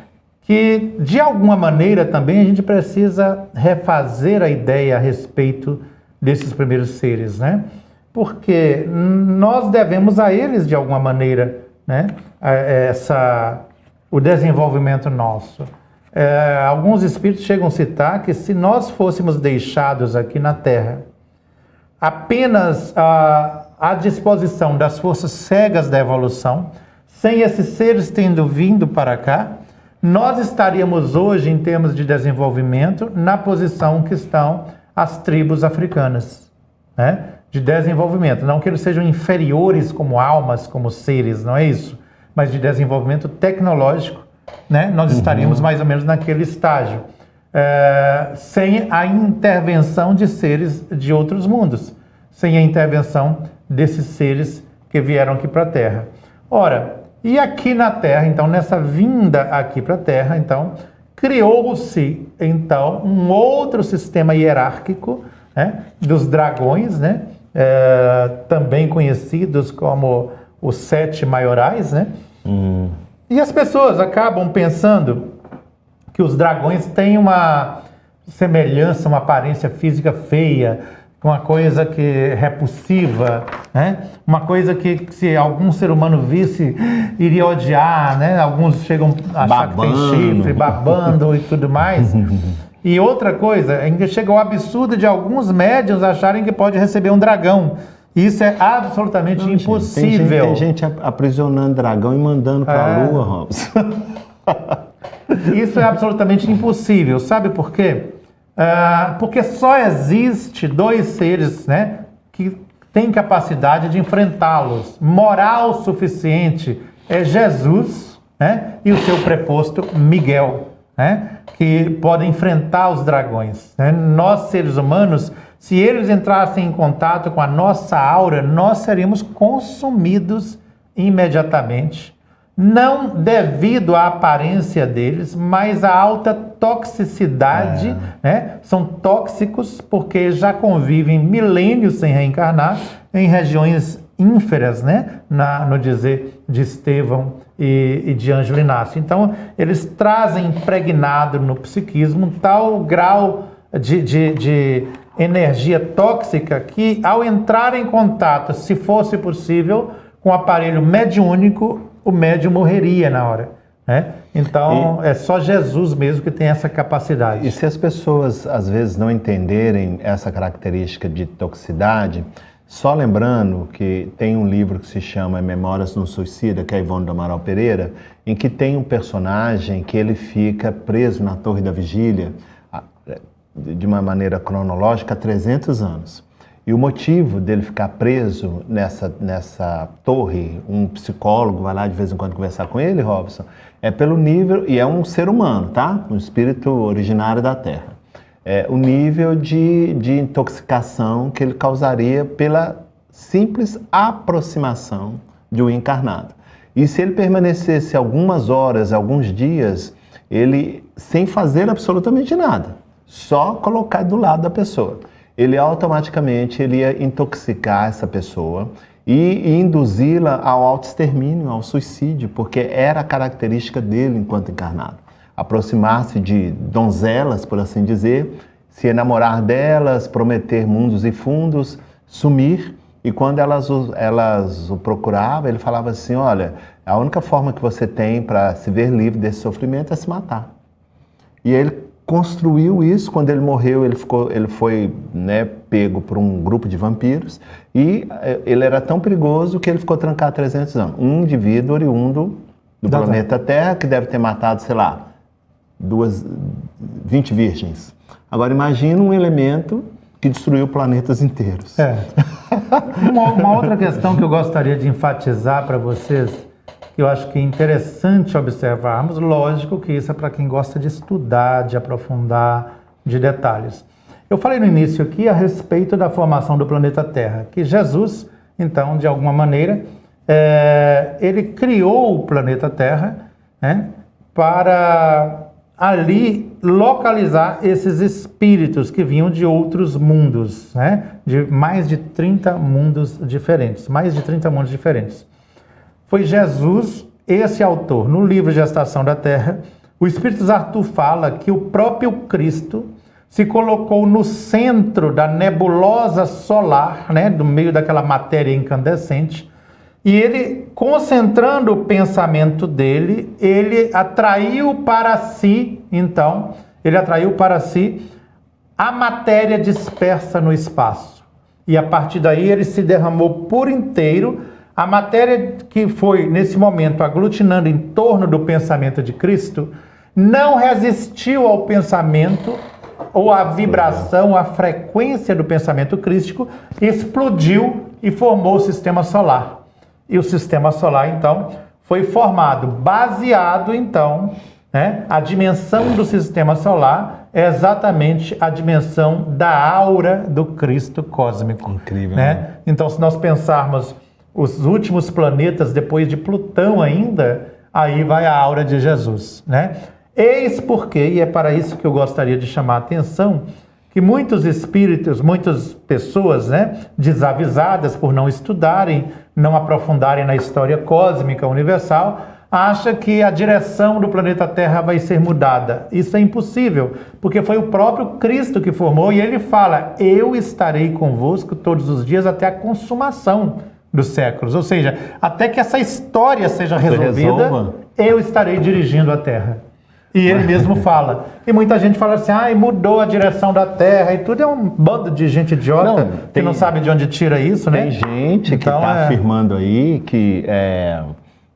Que, de alguma maneira, também a gente precisa refazer a ideia a respeito desses primeiros seres, né? Porque nós devemos a eles, de alguma maneira, né? O desenvolvimento nosso. Alguns espíritos chegam a citar que se nós fôssemos deixados aqui na Terra apenas à disposição das forças cegas da evolução, sem esses seres tendo vindo para cá, nós estaríamos hoje, em termos de desenvolvimento, na posição que estão as tribos africanas, né? De desenvolvimento. Não que eles sejam inferiores como almas, como seres, não é isso. Mas de desenvolvimento tecnológico, né? Nós estaríamos mais ou menos naquele estágio, sem a intervenção de seres de outros mundos, sem a intervenção desses seres que vieram aqui para a Terra. Ora, e aqui na Terra, então, nessa vinda aqui para a Terra, então, criou-se, então, um outro sistema hierárquico, né? Dos dragões, né? Também conhecidos como os 7 maiorais, né? E as pessoas acabam pensando que os dragões têm uma semelhança, uma aparência física feia, uma coisa que é repulsiva, né? Uma coisa que se algum ser humano visse, iria odiar, né? Alguns chegam a achar que tem chifre, babando e tudo mais. E outra coisa, ainda chega ao absurdo de alguns médiuns acharem que pode receber um dragão. Isso é absolutamente impossível. Tem gente aprisionando dragão e mandando para a Lua, Robson. Isso é absolutamente impossível. Sabe por quê? Porque só existe 2 seres, né, que têm capacidade de enfrentá-los. Moral suficiente é Jesus, né, e o seu preposto Miguel, né, que podem enfrentar os dragões, né? Nós, seres humanos, se eles entrassem em contato com a nossa aura, nós seríamos consumidos imediatamente. Não devido à aparência deles, mas à alta toxicidade, né? São tóxicos porque já convivem milênios sem reencarnar em regiões ínferas, né? No dizer de Estevão e de Ângelo Inácio. Então, eles trazem impregnado no psiquismo um tal grau de energia tóxica que, ao entrar em contato, se fosse possível, com o aparelho mediúnico, o médium morreria na hora, né? Então, é só Jesus mesmo que tem essa capacidade. E se as pessoas, às vezes, não entenderem essa característica de toxicidade, só lembrando que tem um livro que se chama Memórias de um Suicida, que é Ivone do Amaral Pereira, em que tem um personagem que ele fica preso na Torre da Vigília, de uma maneira cronológica, há 300 anos. E o motivo dele ficar preso nessa torre, um psicólogo vai lá de vez em quando conversar com ele, Robson, é pelo nível, e é um ser humano, tá? Um espírito originário da Terra. É o nível de intoxicação que ele causaria pela simples aproximação de um encarnado. E se ele permanecesse algumas horas, alguns dias, ele, sem fazer absolutamente nada, só colocar do lado da pessoa, ele automaticamente ia intoxicar essa pessoa e induzi-la ao autoextermínio, ao suicídio, porque era a característica dele enquanto encarnado. Aproximar-se de donzelas, por assim dizer, se enamorar delas, prometer mundos e fundos, sumir. E quando elas o procuravam, ele falava assim, olha, a única forma que você tem para se ver livre desse sofrimento é se matar. E ele construiu isso. Quando ele morreu, ele foi, né, pego por um grupo de vampiros, e ele era tão perigoso que ele ficou trancado 300 anos. Um indivíduo oriundo do planeta Terra, que deve ter matado, sei lá, 20 virgens. Agora imagina um elemento que destruiu planetas inteiros. Uma outra questão que eu gostaria de enfatizar para vocês, que eu acho que é interessante observarmos, lógico que isso é para quem gosta de estudar, de aprofundar, de detalhes. Eu falei no início aqui a respeito da formação do planeta Terra, que Jesus, então, de alguma maneira, ele criou o planeta Terra, né, para ali localizar esses espíritos que vinham de outros mundos, né? De mais de 30 mundos diferentes, Foi Jesus, esse autor, no livro Gestação da Terra, o Espírito Arthur fala que o próprio Cristo se colocou no centro da nebulosa solar, né? Do meio daquela matéria incandescente, e ele, concentrando o pensamento dele, ele atraiu para si, então, a matéria dispersa no espaço. E a partir daí ele se derramou por inteiro. A matéria que foi, nesse momento, aglutinando em torno do pensamento de Cristo, não resistiu ao pensamento, ou à vibração, à frequência do pensamento crístico, explodiu e formou o sistema solar. E o sistema solar, então, foi formado, baseado, então, né, a dimensão do sistema solar é exatamente a dimensão da aura do Cristo cósmico. Incrível, né? Então, se nós pensarmos os últimos planetas depois de Plutão ainda, aí vai a aura de Jesus, né? Eis porque, e é para isso que eu gostaria de chamar a atenção, que muitos espíritos, muitas pessoas, né, desavisadas por não estudarem, não aprofundarem na história cósmica universal, acham que a direção do planeta Terra vai ser mudada. Isso é impossível, porque foi o próprio Cristo que formou, e ele fala, eu estarei convosco todos os dias até a consumação dos séculos. Ou seja, até que essa história seja resolvida, eu estarei dirigindo a Terra. E ele mesmo fala. E muita gente fala assim, mudou a direção da Terra e tudo. É um bando de gente idiota que não sabe de onde tira isso, né? Tem gente que está afirmando aí que,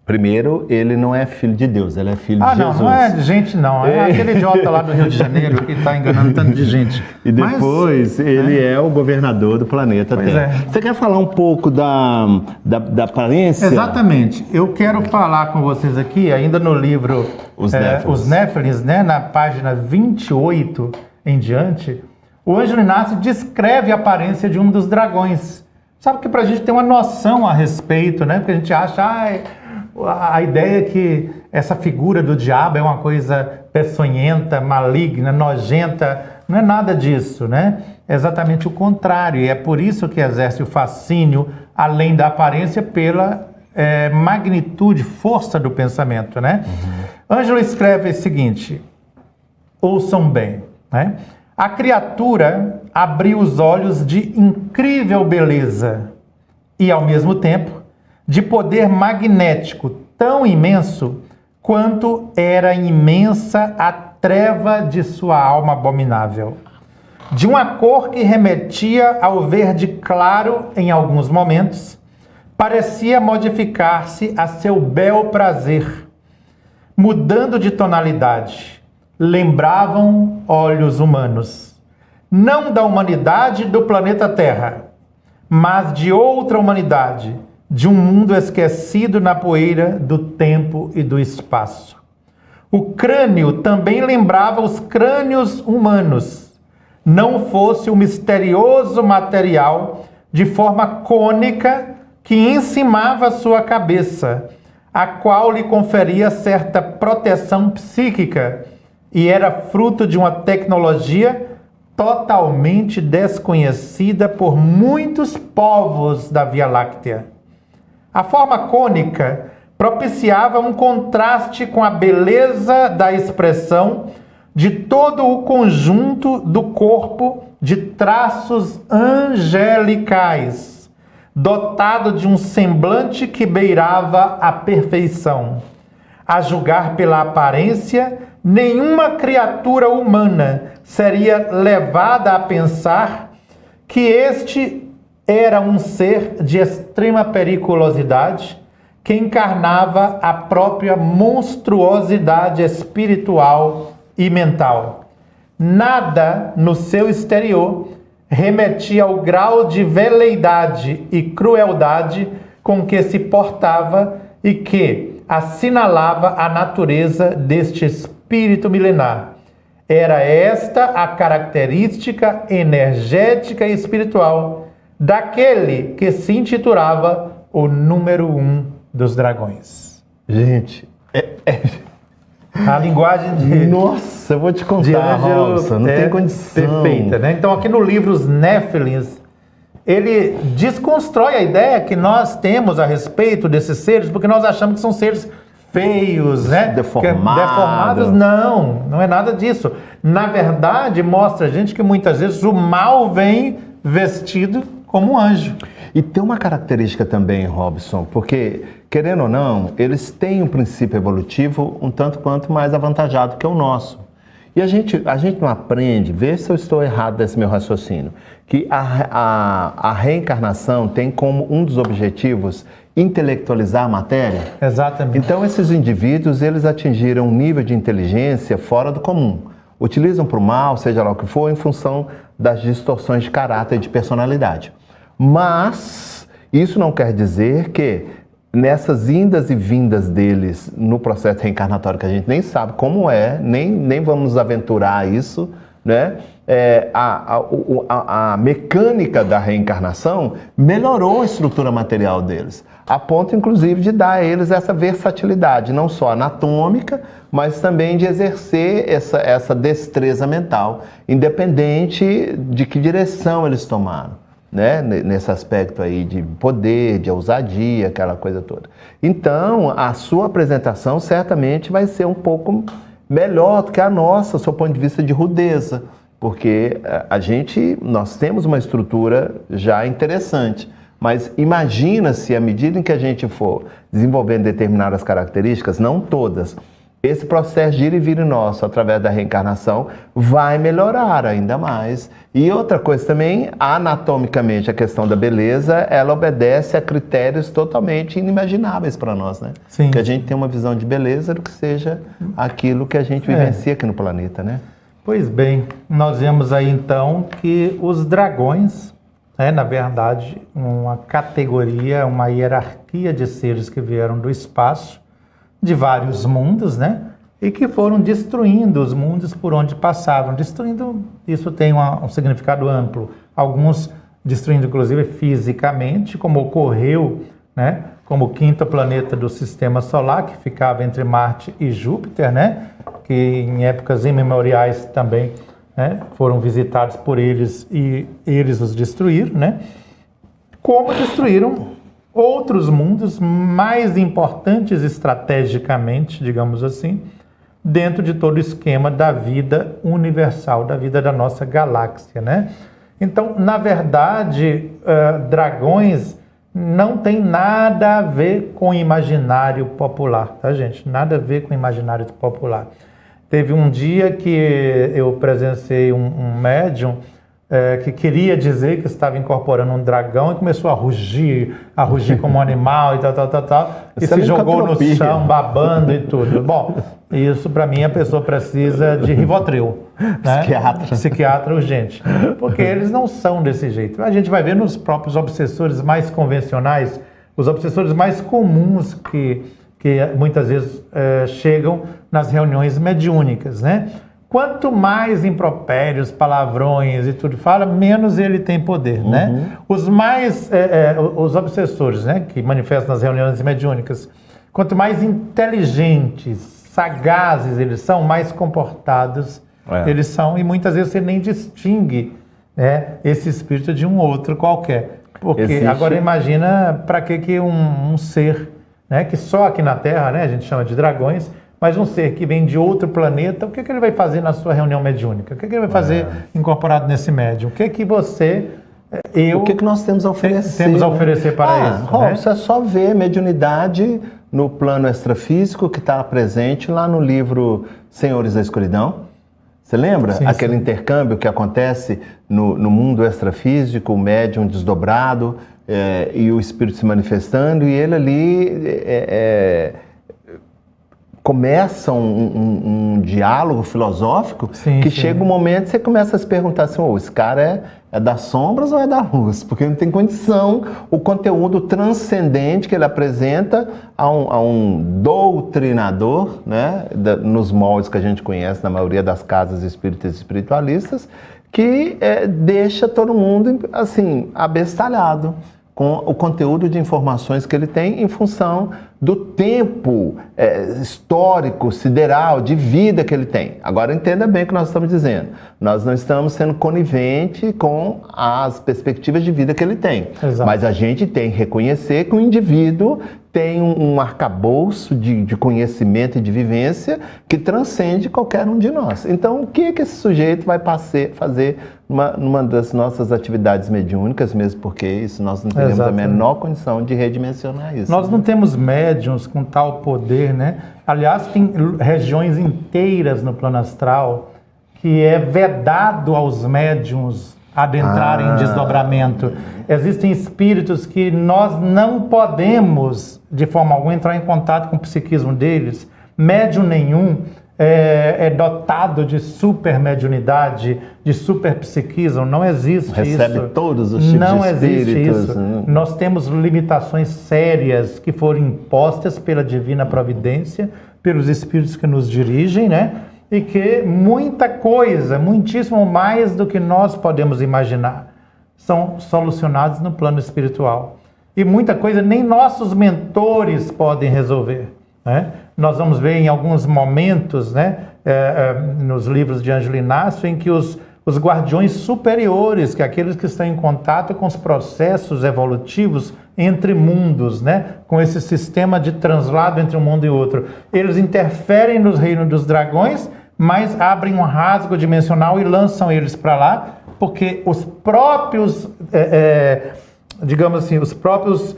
primeiro, ele não é filho de Deus, ele é filho de Jesus. Não é gente não. É aquele idiota lá do Rio de Janeiro que está enganando tanto de gente. E depois, ele é o governador do planeta Terra. Você quer falar um pouco da aparência? Exatamente. Eu quero falar com vocês aqui, ainda no livro Os Néfilins, né, na página 28 em diante, o Ângelo Inácio descreve a aparência de um dos dragões. Sabe que para a gente ter uma noção a respeito, né? Porque a gente acha, a ideia é que essa figura do diabo é uma coisa peçonhenta, maligna, nojenta. Não é nada disso, né? É exatamente o contrário. E é por isso que exerce o fascínio, além da aparência, pela magnitude, força do pensamento, né? Ângelo escreve o seguinte, ouçam bem, né? A criatura abriu os olhos de incrível beleza e, ao mesmo tempo, de poder magnético tão imenso quanto era imensa a treva de sua alma abominável. De uma cor que remetia ao verde claro em alguns momentos, parecia modificar-se a seu bel prazer, mudando de tonalidade. Lembravam olhos humanos, não da humanidade do planeta Terra, mas de outra humanidade, de um mundo esquecido na poeira do tempo e do espaço. O crânio também lembrava os crânios humanos, não fosse o misterioso material de forma cônica que encimava sua cabeça, a qual lhe conferia certa proteção psíquica e era fruto de uma tecnologia totalmente desconhecida por muitos povos da Via Láctea. A forma cônica propiciava um contraste com a beleza da expressão de todo o conjunto do corpo de traços angelicais, dotado de um semblante que beirava a perfeição. A julgar pela aparência, nenhuma criatura humana seria levada a pensar que este era um ser de extrema periculosidade que encarnava a própria monstruosidade espiritual e mental. Nada no seu exterior remetia ao grau de veleidade e crueldade com que se portava e que assinalava a natureza deste espírito milenar. Era esta a característica energética e espiritual daquele que se intitulava o número 1 dos dragões. Gente, a linguagem de... Nossa, eu vou te contar, Robson, não tem condição. Perfeita, né? Então, aqui no livro Os Néfilins, ele desconstrói a ideia que nós temos a respeito desses seres, porque nós achamos que são seres feios, né? Deformados. Não é nada disso. Na verdade, mostra a gente que muitas vezes o mal vem vestido como um anjo. E tem uma característica também, Robson, porque, querendo ou não, eles têm um princípio evolutivo um tanto quanto mais avantajado que o nosso. E a gente não aprende, vê se eu estou errado desse meu raciocínio, que a reencarnação tem como um dos objetivos intelectualizar a matéria. Exatamente. Então, esses indivíduos, eles atingiram um nível de inteligência fora do comum. Utilizam para o mal, seja lá o que for, em função das distorções de caráter e de personalidade. Mas isso não quer dizer que nessas indas e vindas deles no processo reencarnatório, que a gente nem sabe como é, nem vamos nos aventurar a isso, né? A mecânica da reencarnação melhorou a estrutura material deles, a ponto, inclusive, de dar a eles essa versatilidade, não só anatômica, mas também de exercer essa destreza mental, independente de que direção eles tomaram, né? Nesse aspecto aí de poder, de ousadia, aquela coisa toda. Então, a sua apresentação certamente vai ser um pouco melhor do que a nossa, do seu ponto de vista de rudeza, porque nós temos uma estrutura já interessante, mas imagina se à medida em que a gente for desenvolvendo determinadas características, não todas, esse processo de ir e vir nosso, através da reencarnação, vai melhorar ainda mais. E outra coisa também, anatomicamente, a questão da beleza, ela obedece a critérios totalmente inimagináveis para nós, né? Sim. Que a gente tem uma visão de beleza do que seja aquilo que a gente vivencia aqui no planeta, né? Pois bem, nós vemos aí então que os dragões, na verdade, uma categoria, uma hierarquia de seres que vieram do espaço, de vários mundos, né? E que foram destruindo os mundos por onde passavam. Destruindo, isso tem um significado amplo. Alguns destruindo, inclusive, fisicamente, como ocorreu, né? Como o quinto planeta do Sistema Solar, que ficava entre Marte e Júpiter, né? Que em épocas imemoriais também, né, foram visitados por eles e eles os destruíram, né? Como destruíram outros mundos mais importantes estrategicamente, digamos assim, dentro de todo o esquema da vida universal, da vida da nossa galáxia, né? Então, na verdade, dragões não tem nada a ver com o imaginário popular, tá, gente? Nada a ver com o imaginário popular. Teve um dia que eu presenciei um médium que queria dizer que estava incorporando um dragão e começou a rugir como um animal e tal, e se jogou no chão, babando e tudo. Bom, isso para mim a pessoa precisa de Rivotril, né? Psiquiatra urgente, porque eles não são desse jeito. A gente vai ver nos próprios obsessores mais convencionais, os obsessores mais comuns que muitas vezes chegam nas reuniões mediúnicas, né? Quanto mais impropérios, palavrões e tudo fala, menos ele tem poder, né? Os obsessores, né, que manifestam nas reuniões mediúnicas, quanto mais inteligentes, sagazes eles são, mais comportados eles são, e muitas vezes você nem distingue, né, esse espírito de um outro qualquer. Porque agora imagina para que um ser, né, que só aqui na Terra, né, a gente chama de dragões, mas um ser que vem de outro planeta, o que ele vai fazer na sua reunião mediúnica? O que ele vai fazer incorporado nesse médium? O que você, o que nós temos a oferecer? Temos a oferecer para isso? Robson, é só ver mediunidade no plano extrafísico que está presente lá no livro Senhores da Escuridão. Você lembra? Sim, aquele intercâmbio que acontece no mundo extrafísico, o médium desdobrado e o espírito se manifestando, e ele ali começa um diálogo filosófico que chega um momento que você começa a se perguntar assim, esse cara é das sombras ou é da luz? Porque não tem condição, o conteúdo transcendente que ele apresenta a um doutrinador, né, nos moldes que a gente conhece na maioria das casas espíritas e espiritualistas, que deixa todo mundo assim, abestalhado com o conteúdo de informações que ele tem em função do tempo histórico, sideral, de vida que ele tem. Agora entenda bem o que nós estamos dizendo. Nós não estamos sendo conivente com as perspectivas de vida que ele tem. Exato. Mas a gente tem que reconhecer que o indivíduo tem um arcabouço de conhecimento e de vivência que transcende qualquer um de nós. Então, o que esse sujeito vai fazer numa das nossas atividades mediúnicas, mesmo porque isso nós não temos a menor condição de redimensionar isso. Nós não temos médiuns com tal poder, né? Aliás, tem regiões inteiras no plano astral que é vedado aos médiuns adentrarem em desdobramento. Existem espíritos que nós não podemos, de forma alguma, entrar em contato com o psiquismo deles. Médium nenhum é dotado de supermediunidade, de superpsiquismo. Não existe isso. Recebe todos os tipos de espíritos. Não existe isso. Nós temos limitações sérias que foram impostas pela divina providência, pelos espíritos que nos dirigem, né? E que muita coisa, muitíssimo mais do que nós podemos imaginar, são solucionados no plano espiritual. E muita coisa nem nossos mentores podem resolver, né? Nós vamos ver em alguns momentos, né, nos livros de Ângelo Inácio, em que os guardiões superiores, que é aqueles que estão em contato com os processos evolutivos entre mundos, né, com esse sistema de translado entre um mundo e outro, eles interferem nos reinos dos dragões, mas abrem um rasgo dimensional e lançam eles para lá, porque os próprios, digamos assim, os próprios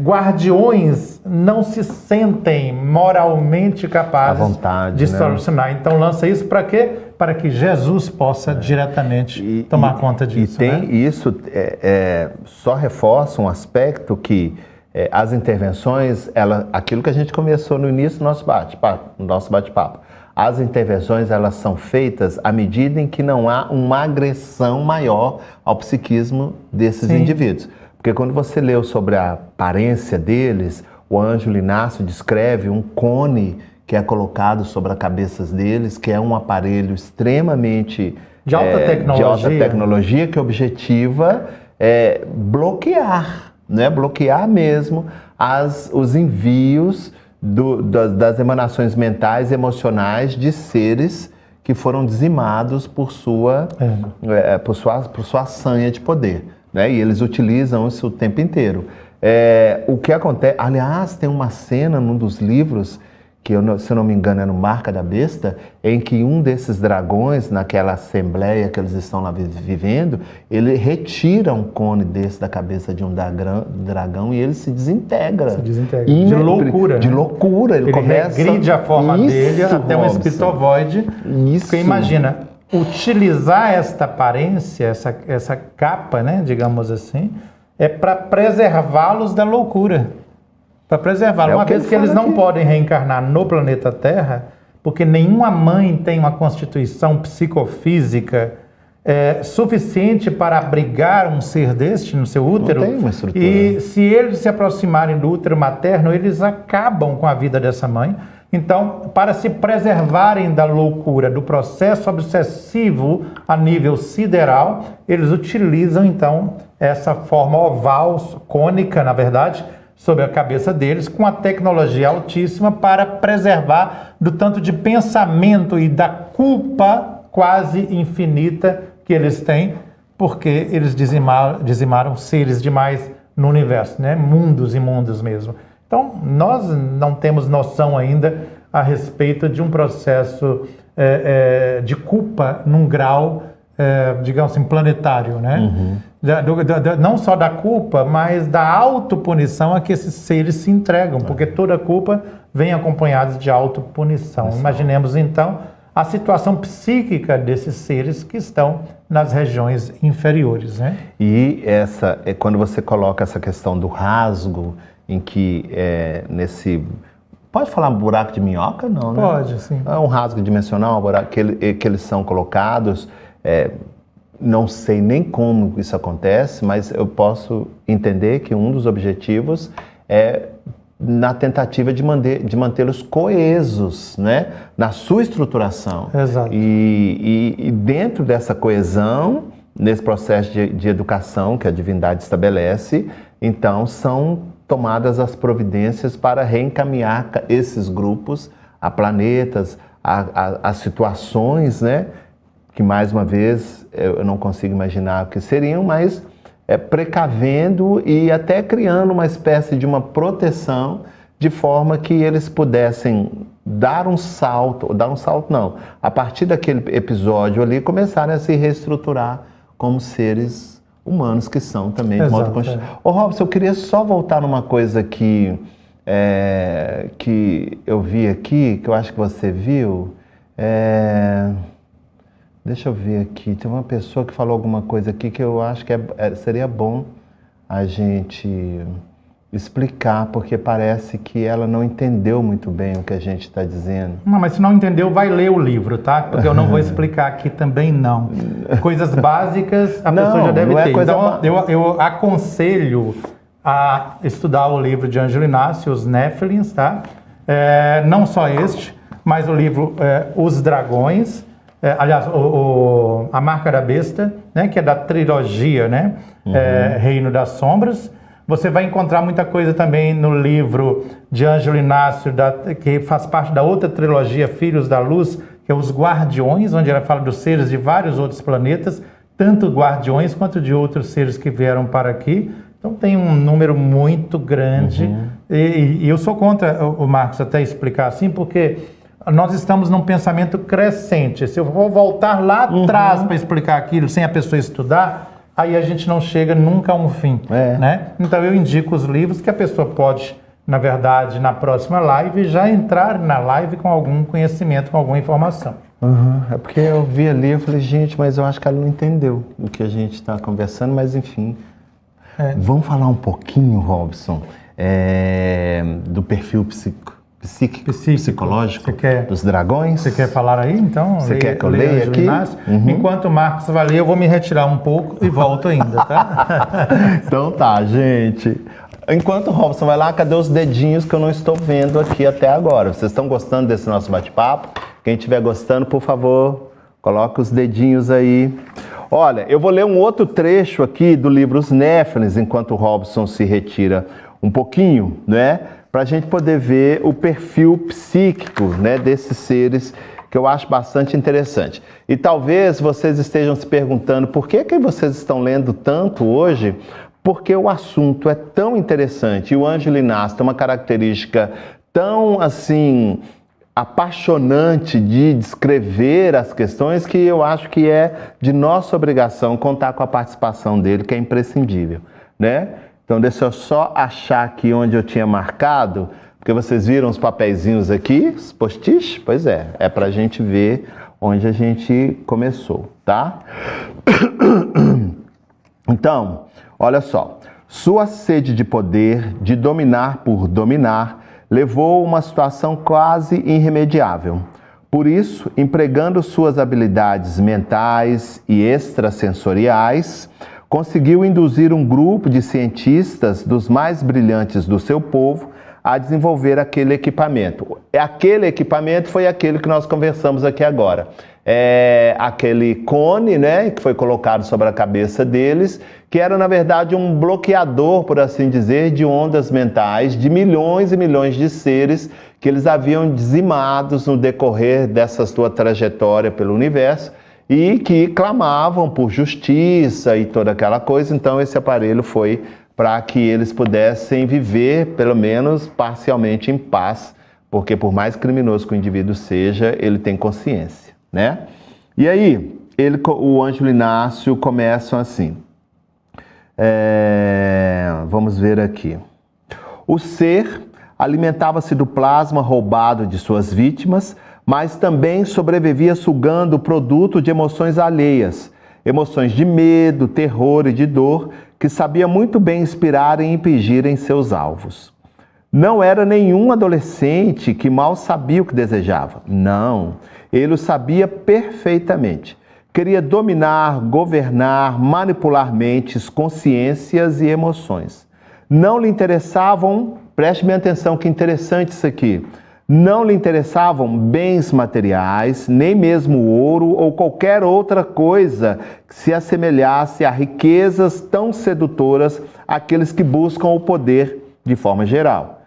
guardiões não se sentem moralmente capazes de solucionar. Então lança isso para quê? Para que Jesus possa diretamente tomar conta disso. E tem, né? Isso só reforça um aspecto que as intervenções, aquilo que a gente começou no início do nosso bate-papo, as intervenções elas são feitas à medida em que não há uma agressão maior ao psiquismo desses indivíduos. Porque quando você leu sobre a aparência deles, o Ângelo Inácio descreve um cone que é colocado sobre as cabeças deles, que é um aparelho extremamente de alta tecnologia que objetiva bloquear, né? Bloquear mesmo os envios das emanações mentais e emocionais de seres que foram dizimados por sua sanha de poder. Né? E eles utilizam isso o tempo inteiro. O que acontece... Aliás, tem uma cena num dos livros, que se eu não me engano é no Marca da Besta, em que um desses dragões, naquela assembleia que eles estão lá vivendo, ele retira um cone desse da cabeça de um dragão e ele se desintegra. De loucura. De loucura. Ele começa... regride a forma dele até um espírito ovoide. Isso. Porque imagina... utilizar esta aparência, essa capa, né, digamos assim, é para preservá-los da loucura. Para preservá-los. Uma vez que eles não podem reencarnar no planeta Terra, porque nenhuma mãe tem uma constituição psicofísica suficiente para abrigar um ser deste no seu útero. Não tem uma estrutura. E se eles se aproximarem do útero materno, eles acabam com a vida dessa mãe. Então, para se preservarem da loucura, do processo obsessivo a nível sideral, eles utilizam, então, essa forma oval, cônica, na verdade, sobre a cabeça deles, com a tecnologia altíssima para preservar do tanto de pensamento e da culpa quase infinita que eles têm, porque eles dizimaram seres demais no universo, né? Mundos e mundos mesmo. Então, nós não temos noção ainda a respeito de um processo de culpa num grau, digamos assim, planetário, né? Uhum. Não só da culpa, mas da autopunição a que esses seres se entregam, porque toda culpa vem acompanhada de autopunição. Imaginemos, então, a situação psíquica desses seres que estão nas regiões inferiores, né? E quando você coloca essa questão do rasgo, em que nesse... Pode falar buraco de minhoca? Não, né? Pode, sim. É um rasgo dimensional, um buraco que eles são colocados. Não sei nem como isso acontece, mas eu posso entender que um dos objetivos é na tentativa de mantê-los coesos, né? Na sua estruturação. Exato. E dentro dessa coesão, nesse processo de educação que a divindade estabelece, então são tomadas as providências para reencaminhar esses grupos a planetas, a situações, né? Que mais uma vez eu não consigo imaginar o que seriam, mas precavendo e até criando uma espécie de uma proteção de forma que eles pudessem dar um salto não, a partir daquele episódio ali começarem a se reestruturar como seres humanos que são também de modo consciente. Ô Robson, eu queria só voltar numa coisa que eu vi aqui, que eu acho que você viu. Deixa eu ver aqui, tem uma pessoa que falou alguma coisa aqui que eu acho que seria bom a gente explicar, porque parece que ela não entendeu muito bem o que a gente está dizendo. Não, mas se não entendeu, vai ler o livro, tá? Porque eu não vou explicar aqui também, não. Coisas básicas a pessoa já deve ter. Então, eu aconselho a estudar o livro de Ângelo Inácio, Os Néfilins, tá? Não só este, mas o livro Os Dragões, aliás, A Marca da Besta, né? Que é da trilogia, né? Reino das Sombras. Você vai encontrar muita coisa também no livro de Ângelo Inácio, que faz parte da outra trilogia, Filhos da Luz, que é Os Guardiões, onde ela fala dos seres de vários outros planetas, tanto guardiões quanto de outros seres que vieram para aqui. Então tem um número muito grande. E eu sou contra o Marcos até explicar assim, porque nós estamos num pensamento crescente. Se eu vou voltar lá atrás para explicar aquilo sem a pessoa estudar, aí a gente não chega nunca a um fim, né? Então eu indico os livros que a pessoa pode, na verdade, na próxima live, já entrar na live com algum conhecimento, com alguma informação. É porque eu vi ali, eu falei, gente, mas eu acho que ela não entendeu o que a gente está conversando, mas enfim. Vamos falar um pouquinho, Robson, do perfil psicológico dos dragões. Você quer falar aí, então? Você quer que eu leia aqui? Enquanto o Marcos vai ler, eu vou me retirar um pouco e volto ainda, tá? Então tá, gente. Enquanto o Robson vai lá, cadê os dedinhos que eu não estou vendo aqui até agora? Vocês estão gostando desse nosso bate-papo? Quem estiver gostando, por favor, coloque os dedinhos aí. Olha, eu vou ler um outro trecho aqui do livro Os Néfilins, enquanto o Robson se retira um pouquinho, né? Para a gente poder ver o perfil psíquico, né, desses seres, que eu acho bastante interessante. E talvez vocês estejam se perguntando por que vocês estão lendo tanto hoje, porque o assunto é tão interessante. E o Ângelo Inácio tem uma característica tão, assim, apaixonante de descrever as questões, que eu acho que é de nossa obrigação contar com a participação dele, que é imprescindível, né? Então, deixa eu só achar aqui onde eu tinha marcado, porque vocês viram os papeizinhos aqui, os post-its? Pois é para a gente ver onde a gente começou, tá? Então, olha só. Sua sede de poder, de dominar por dominar, levou a uma situação quase irremediável. Por isso, empregando suas habilidades mentais e extrasensoriais, conseguiu induzir um grupo de cientistas dos mais brilhantes do seu povo a desenvolver aquele equipamento. Aquele equipamento foi aquele que nós conversamos aqui agora. É aquele cone, né, que foi colocado sobre a cabeça deles, que era, na verdade, um bloqueador, por assim dizer, de ondas mentais de milhões e milhões de seres que eles haviam dizimados no decorrer dessa sua trajetória pelo universo e que clamavam por justiça e toda aquela coisa. Então, esse aparelho foi para que eles pudessem viver, pelo menos parcialmente, em paz, porque por mais criminoso que o indivíduo seja, ele tem consciência, né? E aí, o Ângelo Inácio começa assim. Vamos ver aqui. O ser alimentava-se do plasma roubado de suas vítimas, mas também sobrevivia sugando o produto de emoções alheias, emoções de medo, terror e de dor, que sabia muito bem inspirar e impingir em seus alvos. Não era nenhum adolescente que mal sabia o que desejava. Não, ele o sabia perfeitamente. Queria dominar, governar, manipular mentes, consciências e emoções. Não lhe interessavam, preste bem atenção que interessante isso aqui, não lhe interessavam bens materiais, nem mesmo ouro ou qualquer outra coisa que se assemelhasse a riquezas tão sedutoras àqueles que buscam o poder de forma geral.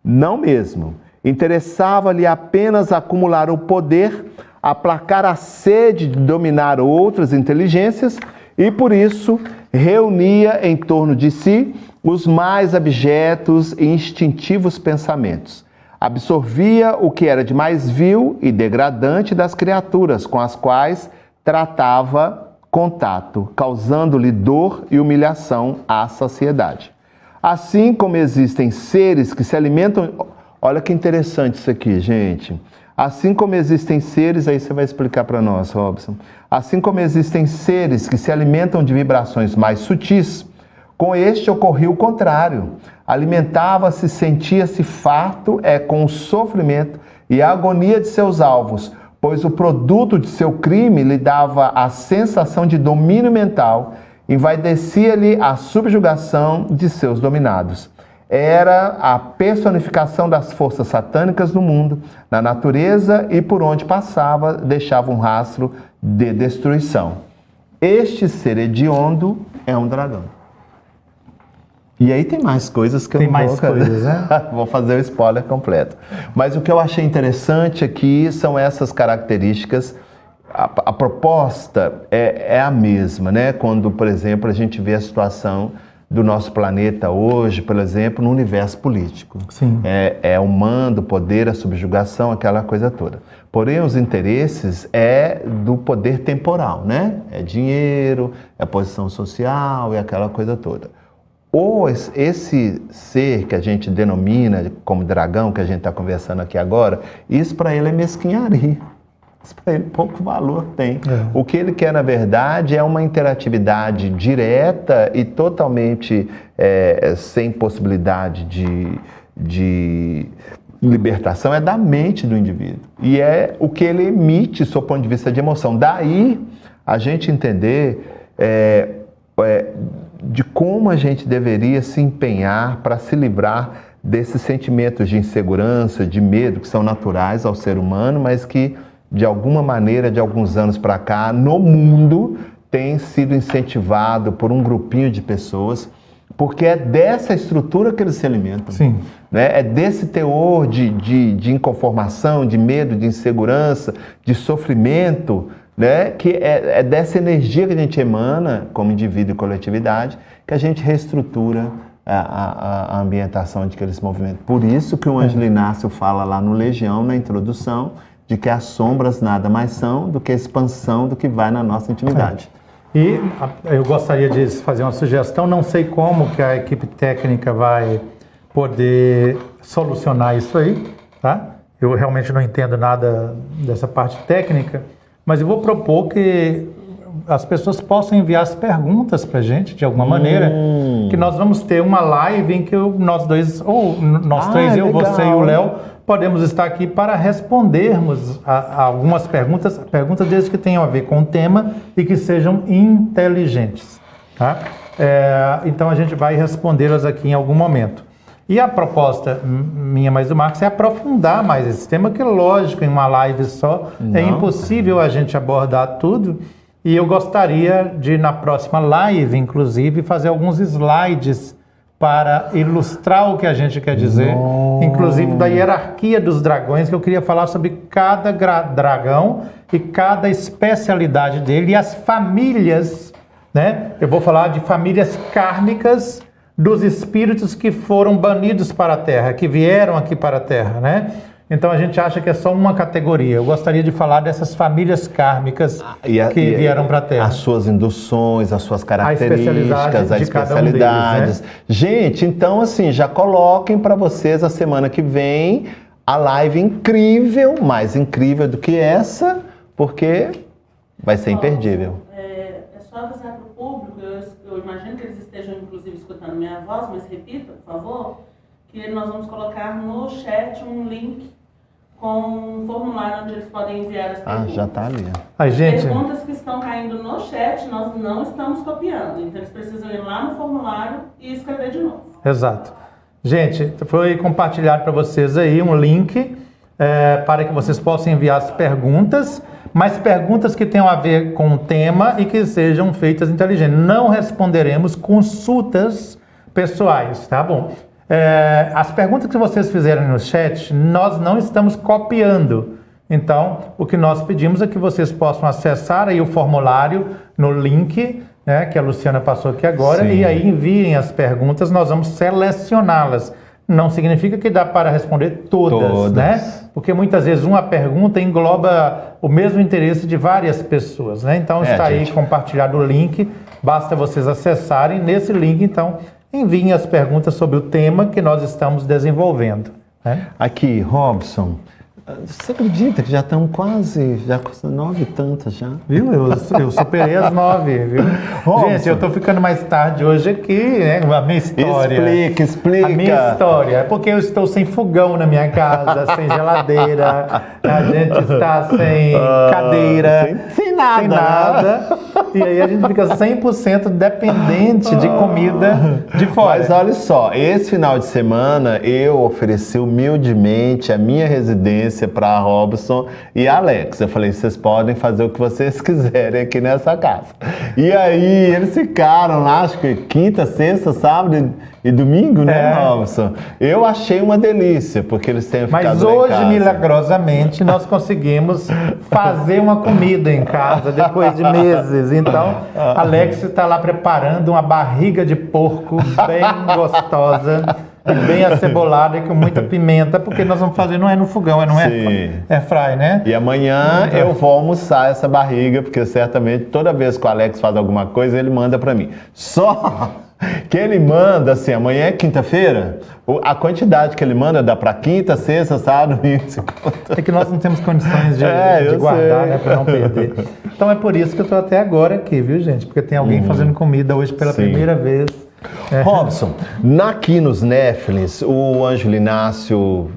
Não mesmo. Interessava-lhe apenas acumular o poder, aplacar a sede de dominar outras inteligências e, por isso, reunia em torno de si os mais abjetos e instintivos pensamentos. Absorvia o que era de mais vil e degradante das criaturas com as quais tratava contato, causando-lhe dor e humilhação à sociedade. Assim como existem seres que se alimentam... Olha que interessante isso aqui, gente. Assim como existem seres, aí você vai explicar para nós, Robson. Assim como existem seres que se alimentam de vibrações mais sutis, com este ocorria o contrário. Alimentava-se, sentia-se farto com o sofrimento e a agonia de seus alvos, pois o produto de seu crime lhe dava a sensação de domínio mental, envaidecia-lhe a subjugação de seus dominados. Era a personificação das forças satânicas no mundo, na natureza e por onde passava deixava um rastro de destruição. Este ser hediondo é um dragão. E aí tem mais coisas que eu não vou... coisas, né? Vou fazer o spoiler completo. Mas o que eu achei interessante aqui são essas características. A proposta é a mesma, né? Quando, por exemplo, a gente vê a situação do nosso planeta hoje, por exemplo, no universo político. Sim. É o mando, o poder, a subjugação, aquela coisa toda. Porém, os interesses do poder temporal, né? É dinheiro, é posição social, é aquela coisa toda. Ou esse ser que a gente denomina como dragão, que a gente está conversando aqui agora, isso para ele é mesquinharia. Isso para ele pouco valor tem. O que ele quer, na verdade, é uma interatividade direta e totalmente sem possibilidade de libertação, é da mente do indivíduo. E é o que ele emite, do seu ponto de vista de emoção. Daí, a gente entender... de como a gente deveria se empenhar para se livrar desses sentimentos de insegurança, de medo, que são naturais ao ser humano, mas que, de alguma maneira, de alguns anos para cá, no mundo, tem sido incentivado por um grupinho de pessoas, porque é dessa estrutura que eles se alimentam. Sim. Né? É desse teor de inconformação, de medo, de insegurança, de sofrimento, né? Que é dessa energia que a gente emana como indivíduo e coletividade que a gente reestrutura a ambientação de aqueles movimentos. Por isso que o Ângelo Inácio fala lá no Legião, na introdução, de que as sombras nada mais são do que a expansão do que vai na nossa intimidade. E eu gostaria de fazer uma sugestão, não sei como que a equipe técnica vai poder solucionar isso aí, tá? Eu realmente não entendo nada dessa parte técnica, mas eu vou propor que as pessoas possam enviar as perguntas para a gente, de alguma maneira, que nós vamos ter uma live em que nós dois, ou nós três, eu, legal. você e o Léo, podemos estar aqui para respondermos a algumas perguntas desde que tenham a ver com o tema e que sejam inteligentes. Tá? Então a gente vai respondê-las aqui em algum momento. E a proposta minha mais do Marcos é aprofundar mais esse tema, que lógico, em uma live só é impossível a gente abordar tudo. E eu gostaria de, na próxima live, inclusive, fazer alguns slides para ilustrar o que a gente quer dizer, inclusive da hierarquia dos dragões, que eu queria falar sobre cada dragão e cada especialidade dele e as famílias, né? Eu vou falar de famílias kármicas dos espíritos que foram banidos para a Terra, que vieram aqui para a Terra, né? Então a gente acha que é só uma categoria. Eu gostaria de falar dessas famílias kármicas que vieram para a Terra. As suas induções, as suas características, as especialidades. Né? Gente, então assim, já coloquem para vocês a semana que vem a live incrível, mais incrível do que essa, porque vai ser imperdível. É só avisar para o público, eu imagino que eles estejam inclusive escutando minha voz, mas repita, por favor, que nós vamos colocar no chat um link com um formulário onde eles podem enviar as perguntas. Já está ali. As perguntas que estão caindo no chat, nós não estamos copiando. Então, eles precisam ir lá no formulário e escrever de novo. Exato. Gente, foi compartilhado para vocês aí um link para que vocês possam enviar as perguntas, mas perguntas que tenham a ver com o tema e que sejam feitas inteligentes. Não responderemos consultas pessoais, tá bom? As perguntas que vocês fizerem no chat, nós não estamos copiando. Então, o que nós pedimos é que vocês possam acessar aí o formulário no link, né, que a Luciana passou aqui agora, e aí enviem as perguntas, nós vamos selecioná-las. Não significa que dá para responder todas, né? Porque muitas vezes uma pergunta engloba o mesmo interesse de várias pessoas, né? Então, está aí compartilhado o link, basta vocês acessarem nesse link, então enviem as perguntas sobre o tema que nós estamos desenvolvendo. Né? Aqui, Robson, você acredita que já estão quase, já 9 e tantas já? Viu? Eu superei as 9, viu? Robson. Gente, eu tô ficando mais tarde hoje aqui, né? A minha história. Explica. A minha história é porque eu estou sem fogão na minha casa, sem geladeira, a gente está sem cadeira, sem nada. Sem nada. E aí a gente fica 100% dependente de comida de fora. Mas olha só, esse final de semana eu ofereci humildemente a minha residência para Robson e Alex. Eu falei, vocês podem fazer o que vocês quiserem aqui nessa casa. E aí eles ficaram lá, acho que quinta, sexta, sábado e domingo, né, Robson? Eu achei uma delícia, porque eles têm ficado Mas lá em hoje, casa. milagrosamente, nós conseguimos fazer uma comida em casa depois de meses. Então, Alex está lá preparando uma barriga de porco bem gostosa, bem acebolada e com muita pimenta, porque nós vamos fazer, não é no fogão, é no airfry, né? E amanhã eu vou almoçar essa barriga, porque certamente toda vez que o Alex faz alguma coisa, ele manda para mim. Só que ele manda, assim, amanhã é quinta-feira, a quantidade que ele manda dá para quinta, sexta, sábado, domingo. É que nós não temos condições de guardar, né, para não perder. Então é por isso que eu estou até agora aqui, viu, gente? Porque tem alguém fazendo comida hoje pela primeira vez. Robson, aqui nos Néfilins, o Ângelo Inácio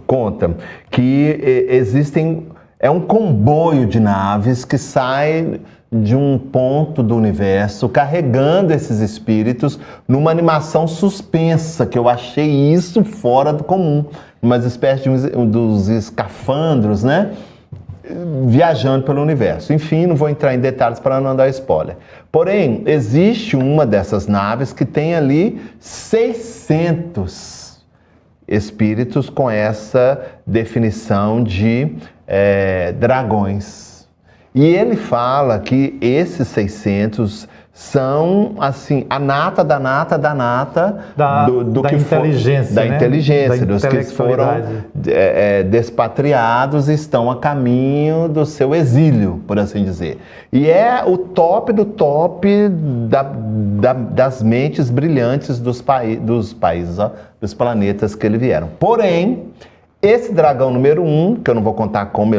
conta que existem, um comboio de naves que sai de um ponto do universo, carregando esses espíritos numa animação suspensa, que eu achei isso fora do comum, umas espécies dos escafandros, né? Viajando pelo universo. Enfim, não vou entrar em detalhes para não dar spoiler. Porém, existe uma dessas naves que tem ali 600 espíritos com essa definição de dragões. E ele fala que esses 600 são, assim, a nata da nata da nata da inteligência, da né? inteligência, Da dos que foram despatriados e estão a caminho do seu exílio, por assim dizer. E é o top do top das mentes brilhantes dos países, dos planetas que eles vieram. Porém, Esse dragão número 1, que eu não vou contar como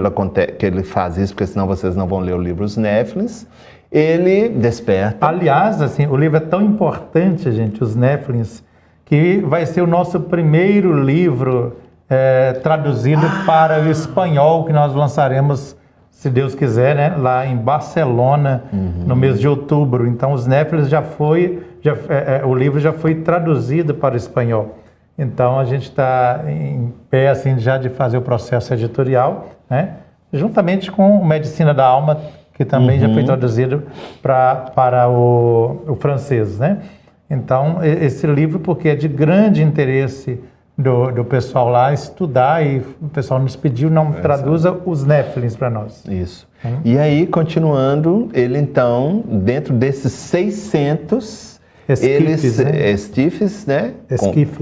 que ele faz isso, porque senão vocês não vão ler o livro Os Néfilins, ele desperta. Aliás, assim, o livro é tão importante, gente, Os Néfilins, que vai ser o nosso primeiro livro traduzido para o espanhol, que nós lançaremos, se Deus quiser, né, lá em Barcelona, no mês de outubro. Então, Os Néfilins o livro já foi traduzido para o espanhol. Então, a gente está em pé, assim, já de fazer o processo editorial, né? Juntamente com Medicina da Alma, que também já foi traduzido para o francês, né? Então, esse livro, porque é de grande interesse do pessoal lá estudar, e o pessoal nos pediu, não traduza Os Néfilins para nós. Isso. E aí, continuando, ele então, dentro desses 600... Esquifes, né?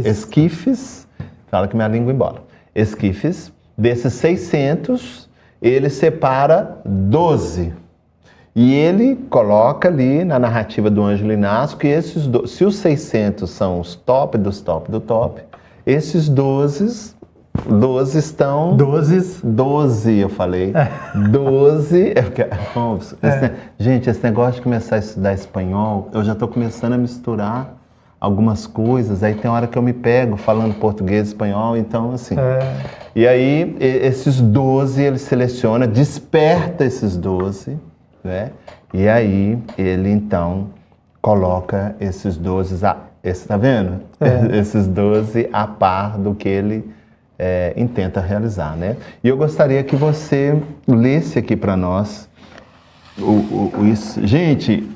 Esquifes. Fala que minha língua embola. Esquifes. Desses 600, ele separa 12. E ele coloca ali na narrativa do Ângelo Inácio que se os 600 são os top dos top do top, esses 12 estão... 12, eu falei. 12... Gente, esse negócio de começar a estudar espanhol, eu já estou começando a misturar algumas coisas, aí tem hora que eu me pego falando português e espanhol, então assim... E aí, esses 12, ele seleciona, desperta esses 12, né? E aí, ele então coloca esses 12... Esse, tá vendo? Esses 12 a par do que ele... intenta realizar, né? E eu gostaria que você lesse aqui para nós isso. Gente,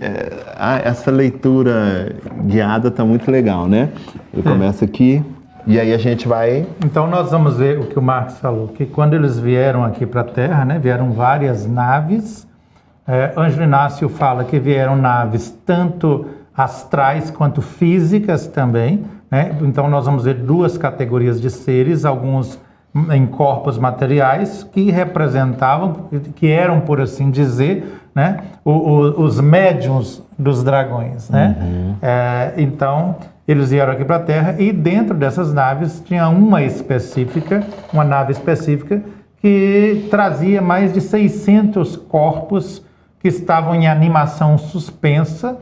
essa leitura guiada tá muito legal, né? Ele começa aqui e aí a gente vai... Então nós vamos ver o que o Marcos falou, que quando eles vieram aqui para a Terra, né, vieram várias naves. Ângelo Inácio fala que vieram naves tanto astrais quanto físicas também, né? Então nós vamos ver duas categorias de seres, alguns em corpos materiais que representavam, que eram, por assim dizer, né, os médiuns dos dragões, né? Então eles vieram aqui para a Terra e dentro dessas naves tinha uma nave específica que trazia mais de 600 corpos que estavam em animação suspensa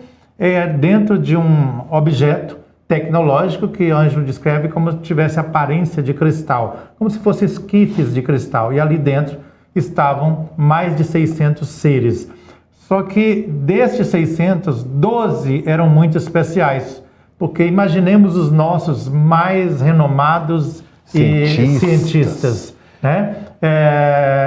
dentro de um objeto tecnológico que Ângelo descreve como se tivesse aparência de cristal, como se fossem esquifes de cristal, e ali dentro estavam mais de 600 seres. Só que destes 600, 12 eram muito especiais, porque imaginemos os nossos mais renomados cientistas, né?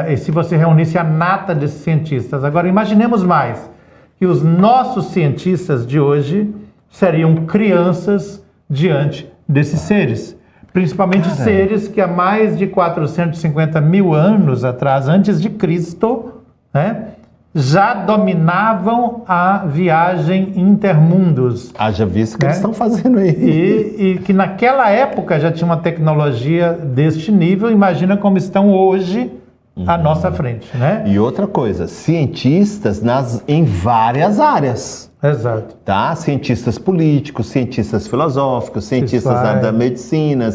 E se você reunisse a nata de cientistas. Agora imaginemos mais, que os nossos cientistas de hoje seriam crianças diante desses seres. Principalmente seres que há mais de 450 mil anos atrás, antes de Cristo, né, já dominavam a viagem intermundos. Haja visto que eles estão fazendo aí. E que naquela época já tinha uma tecnologia deste nível. Imagina como estão hoje à nossa frente, né? E outra coisa, cientistas em várias áreas. Exato. Tá? Cientistas políticos, cientistas filosóficos, cientistas da medicina,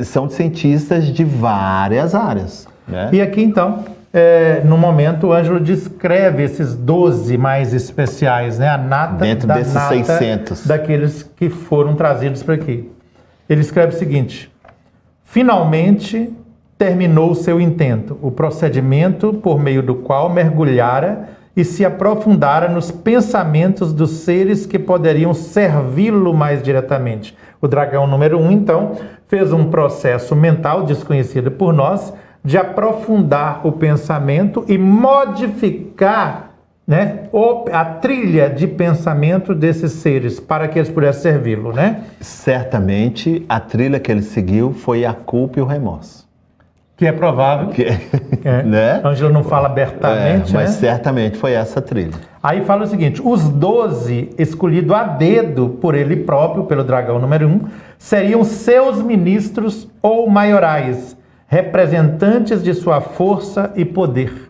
são cientistas de várias áreas, né? E aqui então, no momento, o Ângelo descreve esses 12 mais especiais, né? A nata dentro desses 600. Daqueles que foram trazidos para aqui. Ele escreve o seguinte: finalmente terminou o seu intento, o procedimento por meio do qual mergulhara e se aprofundara nos pensamentos dos seres que poderiam servi-lo mais diretamente. O dragão número 1, então, fez um processo mental desconhecido por nós de aprofundar o pensamento e modificar, né, a trilha de pensamento desses seres para que eles pudessem servi-lo, né? Certamente a trilha que ele seguiu foi a culpa e o remorso. Que é provável, né? Ângelo não fala abertamente, mas né? certamente foi essa trilha. Aí fala o seguinte: os 12, escolhidos a dedo por ele próprio, pelo dragão número 1, seriam seus ministros ou maiorais, representantes de sua força e poder.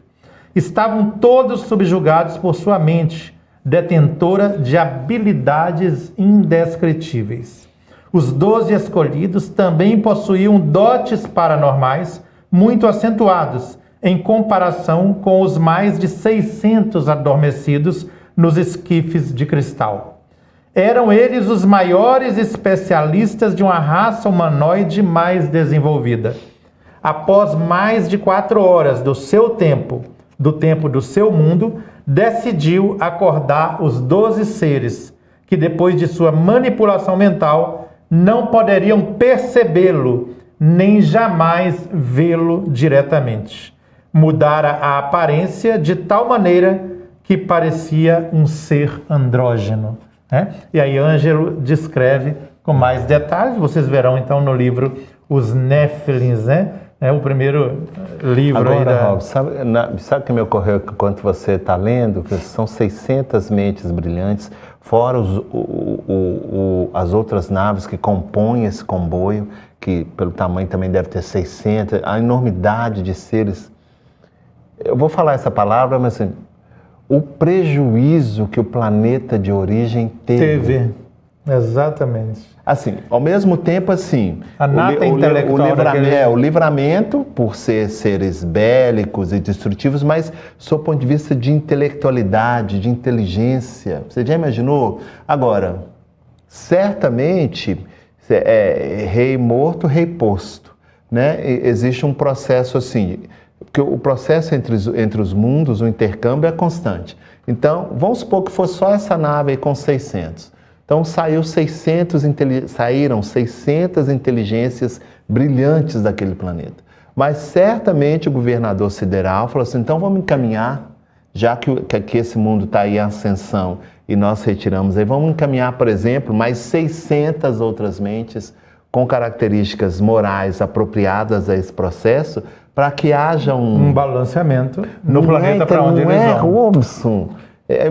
Estavam todos subjugados por sua mente, detentora de habilidades indescritíveis. Os 12 escolhidos também possuíam dotes paranormais muito acentuados, em comparação com os mais de 600 adormecidos nos esquifes de cristal. Eram eles os maiores especialistas de uma raça humanoide mais desenvolvida. Após mais de 4 horas do seu tempo, do tempo do seu mundo, decidiu acordar os 12 seres, que depois de sua manipulação mental, não poderiam percebê-lo, nem jamais vê-lo diretamente. Mudara a aparência de tal maneira que parecia um ser andrógeno. E aí Ângelo descreve com mais detalhes, vocês verão então no livro Os Néfilins, o primeiro livro. Agora, aí da... Rob, sabe o que me ocorreu enquanto você está lendo? São 600 mentes brilhantes, fora as outras naves que compõem esse comboio, que pelo tamanho também deve ter 600, a enormidade de seres. Eu vou falar essa palavra, mas assim, o prejuízo que o planeta de origem teve. Exatamente. Assim, ao mesmo tempo, assim, a nata intelectual o livramento, por ser seres bélicos e destrutivos, mas sob o ponto de vista de intelectualidade, de inteligência. Você já imaginou? Agora, certamente, rei morto, rei posto, né? Existe um processo assim, porque o processo entre os mundos, o intercâmbio é constante. Então, vamos supor que fosse só essa nave aí com 600. Então saíram 600 inteligências brilhantes daquele planeta. Mas certamente o governador sideral falou assim, então vamos encaminhar, já que esse mundo está aí em ascensão e nós retiramos aí, vamos encaminhar, por exemplo, mais 600 outras mentes com características morais apropriadas a esse processo, para que haja um balanceamento no planeta para onde eles vão. Robson.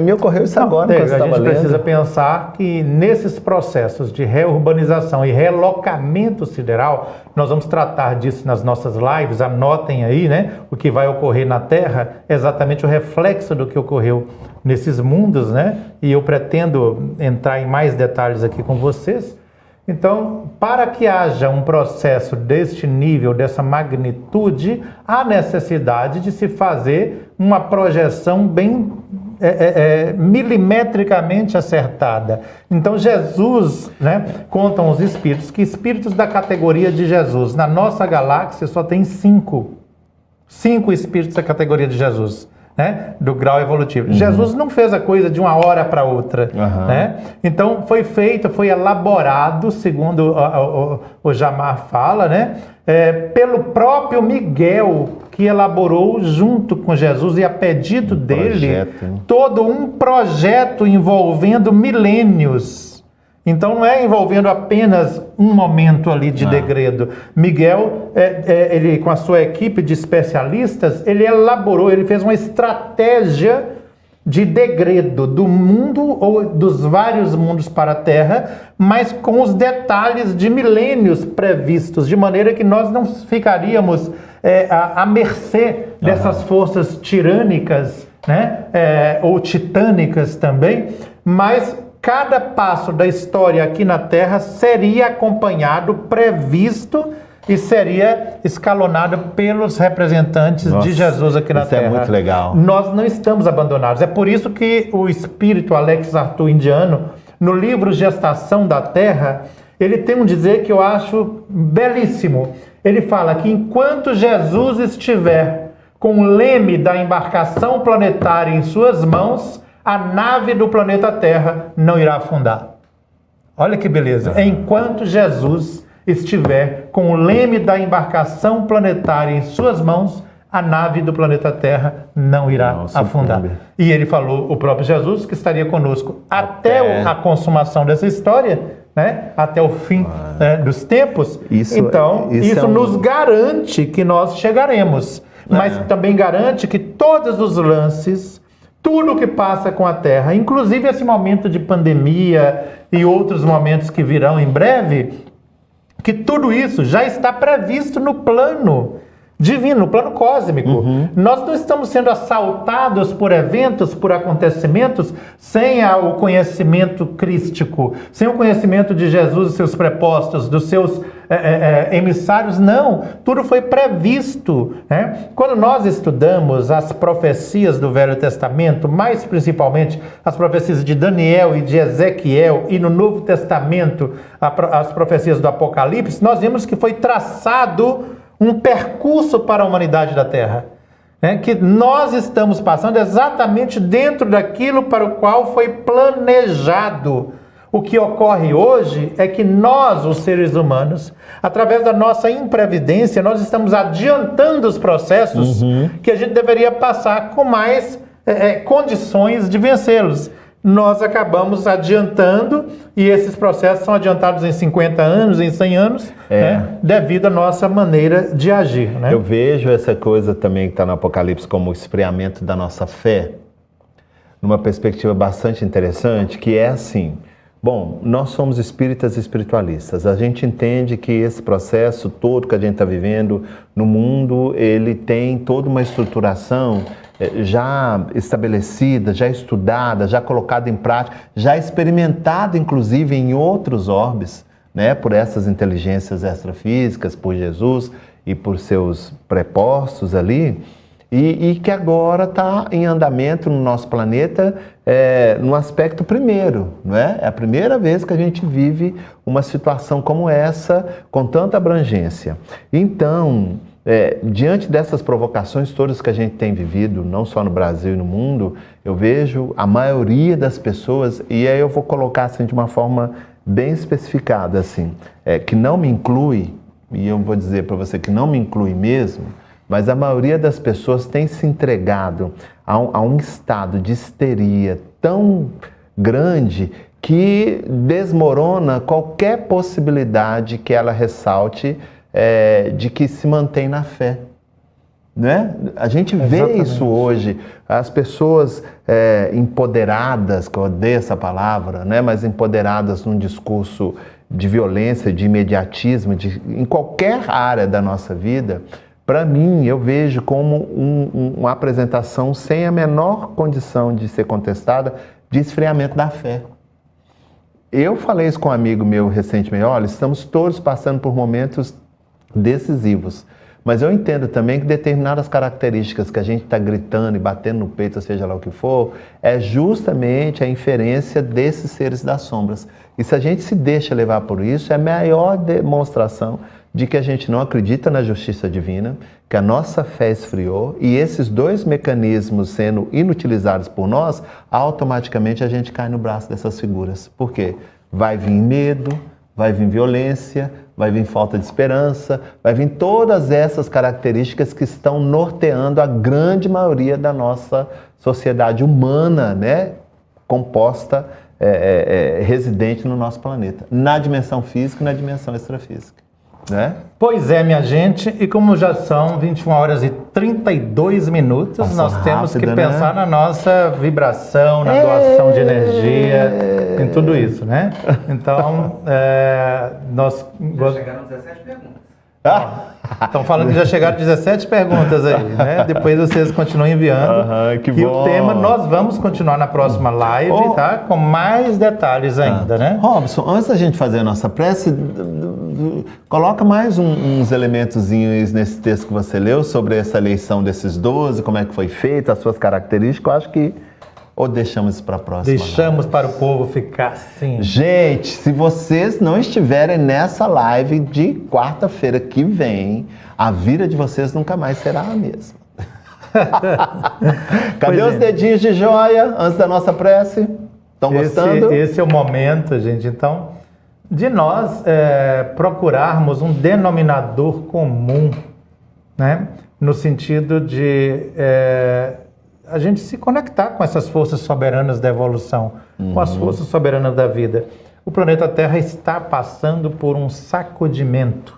Me ocorreu isso agora. A gente precisa pensar que nesses processos de reurbanização e relocamento sideral, nós vamos tratar disso nas nossas lives, anotem aí, o que vai ocorrer na Terra, exatamente o reflexo do que ocorreu nesses mundos, e eu pretendo entrar em mais detalhes aqui com vocês. Então, para que haja um processo deste nível, dessa magnitude, há necessidade de se fazer uma projeção bem milimetricamente acertada. Então Jesus, contam os espíritos, que espíritos da categoria de Jesus, na nossa galáxia só tem 5 espíritos da categoria de Jesus, do grau evolutivo. Jesus não fez a coisa de uma hora para outra. Então foi elaborado, segundo o Jamar fala, pelo próprio Miguel, que elaborou junto com Jesus e a pedido dele todo um projeto envolvendo milênios. Então não é envolvendo apenas um momento ali de degredo. Miguel, ele com a sua equipe de especialistas, ele elaborou, ele fez uma estratégia de degredo do mundo ou dos vários mundos para a Terra, mas com os detalhes de milênios previstos, de maneira que nós não ficaríamos à mercê dessas forças tirânicas, ou titânicas também, mas cada passo da história aqui na Terra seria acompanhado, previsto e seria escalonado pelos representantes de Jesus aqui na Terra. Isso é muito legal. Nós não estamos abandonados. É por isso que o espírito Alex Arthur Indiano, no livro Gestação da Terra, ele tem um dizer que eu acho belíssimo. Ele fala que enquanto Jesus estiver com o leme da embarcação planetária em suas mãos, a nave do planeta Terra não irá afundar. Olha que beleza. Enquanto Jesus estiver com o leme da embarcação planetária em suas mãos, a nave do planeta Terra não irá afundar. E ele falou, o próprio Jesus, que estaria conosco até a consumação dessa história, até o fim dos tempos. Isso nos garante que nós chegaremos. Mas também garante que todos os lances, tudo que passa com a Terra, inclusive esse momento de pandemia e outros momentos que virão em breve, que tudo isso já está previsto no plano divino, no plano cósmico. Nós não estamos sendo assaltados por eventos, por acontecimentos, sem o conhecimento crístico, sem o conhecimento de Jesus e seus prepostos, dos seus emissários. Não, tudo foi previsto, né? Quando nós estudamos as profecias do Velho Testamento, mais principalmente as profecias de Daniel e de Ezequiel, e no Novo Testamento as profecias do Apocalipse, nós vimos que foi traçado um percurso para a humanidade da Terra, né? Que nós estamos passando exatamente dentro daquilo para o qual foi planejado. O que ocorre hoje é que nós, os seres humanos, através da nossa imprevidência, nós estamos adiantando os processos que a gente deveria passar com mais condições de vencê-los. Nós acabamos adiantando, e esses processos são adiantados em 50 anos, em 100 anos, né, devido à nossa maneira de agir. Né? Eu vejo essa coisa também que está no Apocalipse como o esfriamento da nossa fé, numa perspectiva bastante interessante, que é assim: bom, nós somos espíritas e espiritualistas, a gente entende que esse processo todo que a gente está vivendo no mundo, ele tem toda uma estruturação já estabelecida, já estudada, já colocada em prática, já experimentada inclusive em outros orbes, né, por essas inteligências extrafísicas, por Jesus e por seus prepostos ali, e que agora está em andamento no nosso planeta no aspecto primeiro, não é? É a primeira vez que a gente vive uma situação como essa, com tanta abrangência. Então, diante dessas provocações todas que a gente tem vivido, não só no Brasil e no mundo, eu vejo a maioria das pessoas, e aí eu vou colocar assim de uma forma bem especificada, assim, que não me inclui, e eu vou dizer para você que não me inclui mesmo, mas a maioria das pessoas tem se entregado a um estado de histeria tão grande que desmorona qualquer possibilidade que ela ressalte de que se mantém na fé, né? A gente vê Exatamente. Isso hoje, as pessoas empoderadas, que eu odeio essa palavra, né? Mas empoderadas num discurso de violência, de imediatismo, em qualquer área da nossa vida. Para mim, eu vejo como uma apresentação sem a menor condição de ser contestada, de esfriamento da fé. Eu falei isso com um amigo meu recentemente: olha, estamos todos passando por momentos decisivos, mas eu entendo também que determinadas características que a gente está gritando e batendo no peito, ou seja lá o que for, é justamente a inferência desses seres das sombras. E se a gente se deixa levar por isso, é a maior demonstração de que a gente não acredita na justiça divina, que a nossa fé esfriou, e esses dois mecanismos sendo inutilizados por nós, automaticamente a gente cai no braço dessas figuras. Por quê? Vai vir medo, vai vir violência, vai vir falta de esperança, vai vir todas essas características que estão norteando a grande maioria da nossa sociedade humana, né? Composta, residente no nosso planeta, na dimensão física e na dimensão extrafísica. Né? Pois é, minha gente, e como já são 21 horas e 32 minutos, Passou nós temos rápido, que né? pensar na nossa vibração, na doação de energia, em tudo isso, né? Então, nós... Já chegaram 17 perguntas. Estão falando que já chegaram 17 perguntas aí, né? Depois vocês continuam enviando. Que e bom. o tema nós vamos continuar na próxima live, tá? Com mais detalhes ainda, né? Robson, antes da gente fazer a nossa prece, coloca mais uns elementozinhos nesse texto que você leu sobre essa eleição desses 12, como é que foi feita, as suas características. Eu acho que... Ou deixamos isso para a próxima? Deixamos para o povo ficar assim. Gente, se vocês não estiverem nessa live de quarta-feira que vem, a vida de vocês nunca mais será a mesma. Cadê os dedinhos de joia antes da nossa prece? Estão gostando? Esse é o momento, gente. Então, de nós procurarmos um denominador comum, né? No sentido de... a gente se conectar com essas forças soberanas da evolução, com as forças soberanas da vida. O planeta Terra está passando por um sacudimento,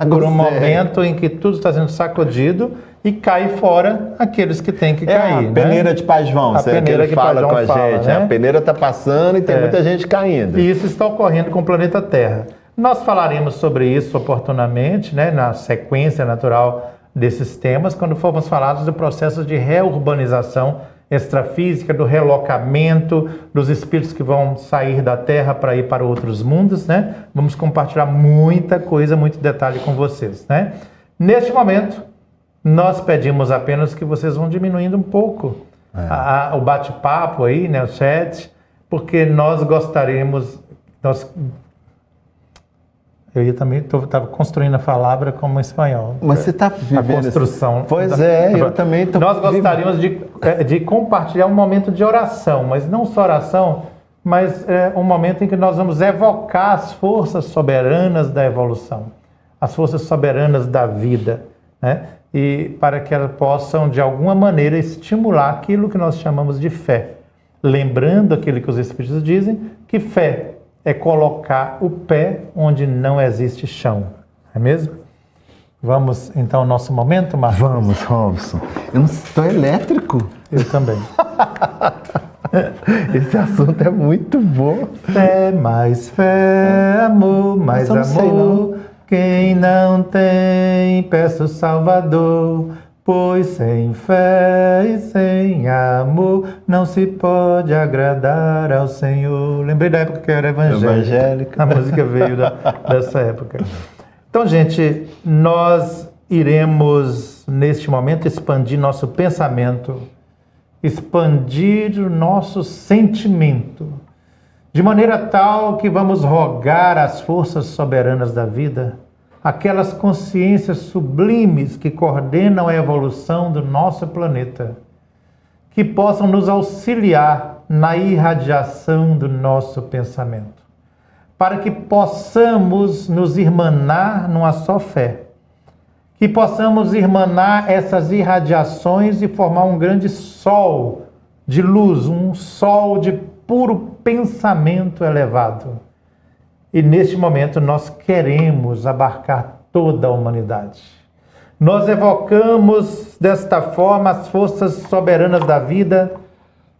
por um momento em que tudo está sendo sacudido e cai fora aqueles que têm que cair. A peneira, né? De Pai João, a peneira que fala Pai João com a gente. né? A peneira está passando e tem muita gente caindo. E isso está ocorrendo com o planeta Terra. Nós falaremos sobre isso oportunamente, né? Na sequência natural desses temas quando formos falados do processo de reurbanização extrafísica, do relocamento, dos espíritos que vão sair da Terra para ir para outros mundos, né? Vamos compartilhar muita coisa, muito detalhe com vocês, né? Neste momento, nós pedimos apenas que vocês vão diminuindo um pouco o bate-papo aí, né, o chat, porque nós gostaríamos... Eu também estava construindo a palavra como espanhol. Mas você está vivendo... A construção. Pois é, eu também estou... Nós gostaríamos de compartilhar um momento de oração, mas não só oração, mas um momento em que nós vamos evocar as forças soberanas da evolução, as forças soberanas da vida, né? E para que elas possam, de alguma maneira, estimular aquilo que nós chamamos de fé. Lembrando aquilo que os Espíritos dizem, que fé é colocar o pé onde não existe chão. É mesmo? Vamos, então, ao nosso momento, Marcos? Vamos, Robson. Eu não estou elétrico. Eu também. Esse assunto é muito bom. Fé, mais fé, amor, mais amor. Sei, não. Quem não tem, peça o Salvador. Pois sem fé e sem amor não se pode agradar ao Senhor. Lembrei da época que eu era evangélica. A música veio dessa época. Então, gente, nós iremos, neste momento, expandir nosso pensamento, expandir o nosso sentimento, de maneira tal que vamos rogar às forças soberanas da vida, aquelas consciências sublimes que coordenam a evolução do nosso planeta, que possam nos auxiliar na irradiação do nosso pensamento, para que possamos nos irmanar numa só fé, que possamos irmanar essas irradiações e formar um grande sol de luz, um sol de puro pensamento elevado. E neste momento nós queremos abarcar toda a humanidade. Nós evocamos desta forma as forças soberanas da vida,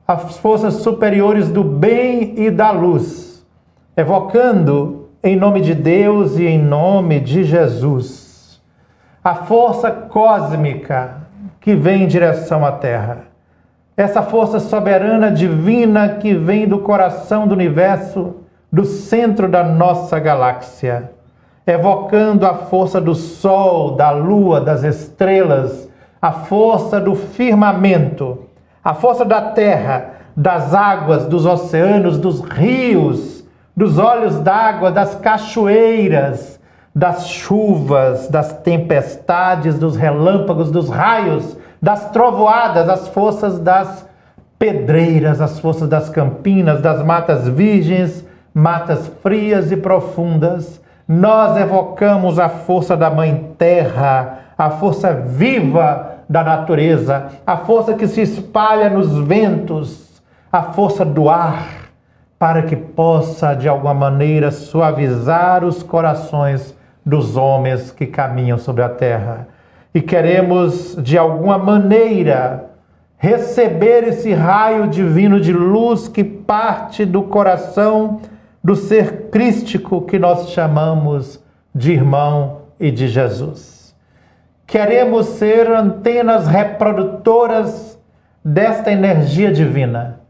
as forças superiores do bem e da luz, evocando em nome de Deus e em nome de Jesus, a força cósmica que vem em direção à Terra. Essa força soberana divina que vem do coração do universo, do centro da nossa galáxia, evocando a força do Sol, da Lua, das estrelas, a força do firmamento, a força da terra, das águas, dos oceanos, dos rios, dos olhos d'água, das cachoeiras, das chuvas, das tempestades, dos relâmpagos, dos raios, das trovoadas, as forças das pedreiras, as forças das campinas, das matas virgens, matas frias e profundas. Nós evocamos a força da Mãe Terra, a força viva da natureza, a força que se espalha nos ventos, a força do ar, para que possa, de alguma maneira, suavizar os corações dos homens que caminham sobre a terra. E queremos, de alguma maneira, receber esse raio divino de luz que parte do coração do ser crístico que nós chamamos de irmão e de Jesus. Queremos ser antenas reprodutoras desta energia divina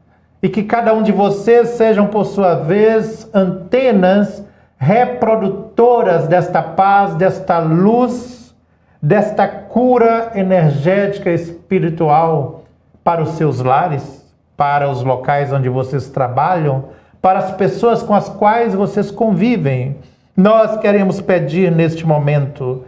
e que cada um de vocês sejam, por sua vez, antenas reprodutoras desta paz, desta luz, desta cura energética espiritual para os seus lares, para os locais onde vocês trabalham, para as pessoas com as quais vocês convivem. Nós queremos pedir neste momento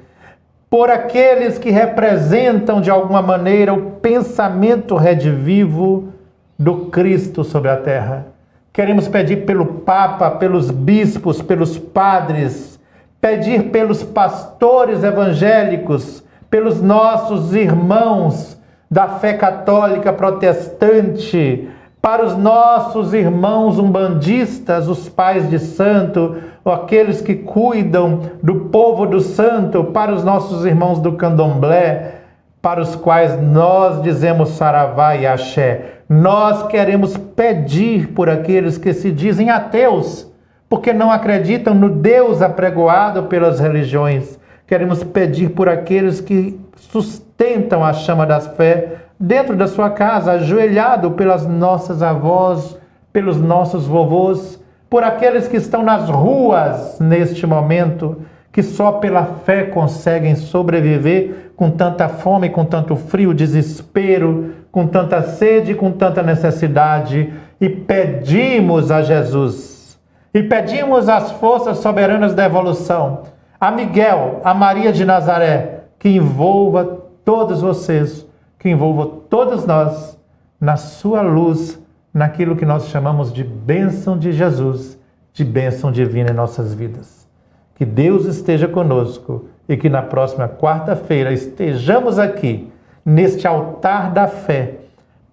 por aqueles que representam de alguma maneira o pensamento redivivo do Cristo sobre a terra. Queremos pedir pelo Papa, pelos bispos, pelos padres, pedir pelos pastores evangélicos, pelos nossos irmãos da fé católica protestante, para os nossos irmãos umbandistas, os pais de santo, ou aqueles que cuidam do povo do santo, para os nossos irmãos do candomblé, para os quais nós dizemos saravá e axé. Nós queremos pedir por aqueles que se dizem ateus, porque não acreditam no Deus apregoado pelas religiões. Queremos pedir por aqueles que sustentam a chama da fé dentro da sua casa, ajoelhado pelas nossas avós, pelos nossos vovôs, por aqueles que estão nas ruas neste momento, que só pela fé conseguem sobreviver com tanta fome, com tanto frio, desespero, com tanta sede, com tanta necessidade. E pedimos a Jesus, e pedimos às forças soberanas da evolução, a Miguel, a Maria de Nazaré, que envolva todos vocês, que envolva todos nós na sua luz, naquilo que nós chamamos de bênção de Jesus, de bênção divina em nossas vidas. Que Deus esteja conosco e que na próxima quarta-feira estejamos aqui, neste altar da fé,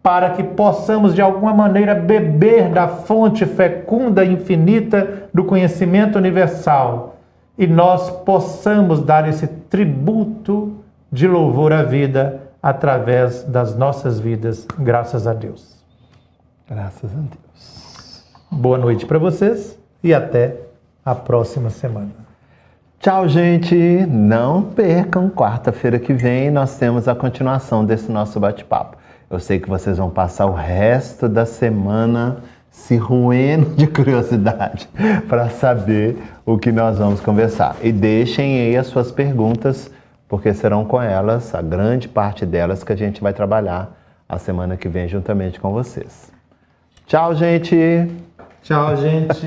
para que possamos de alguma maneira beber da fonte fecunda e infinita do conhecimento universal e nós possamos dar esse tributo de louvor à vida através das nossas vidas, graças a Deus. Graças a Deus. Boa noite para vocês e até a próxima semana. Tchau, gente. Não percam, quarta-feira que vem nós temos a continuação desse nosso bate-papo. Eu sei que vocês vão passar o resto da semana se roendo de curiosidade para saber o que nós vamos conversar. E deixem aí as suas perguntas, porque serão com elas, a grande parte delas, que a gente vai trabalhar a semana que vem juntamente com vocês. Tchau, gente! Tchau, gente!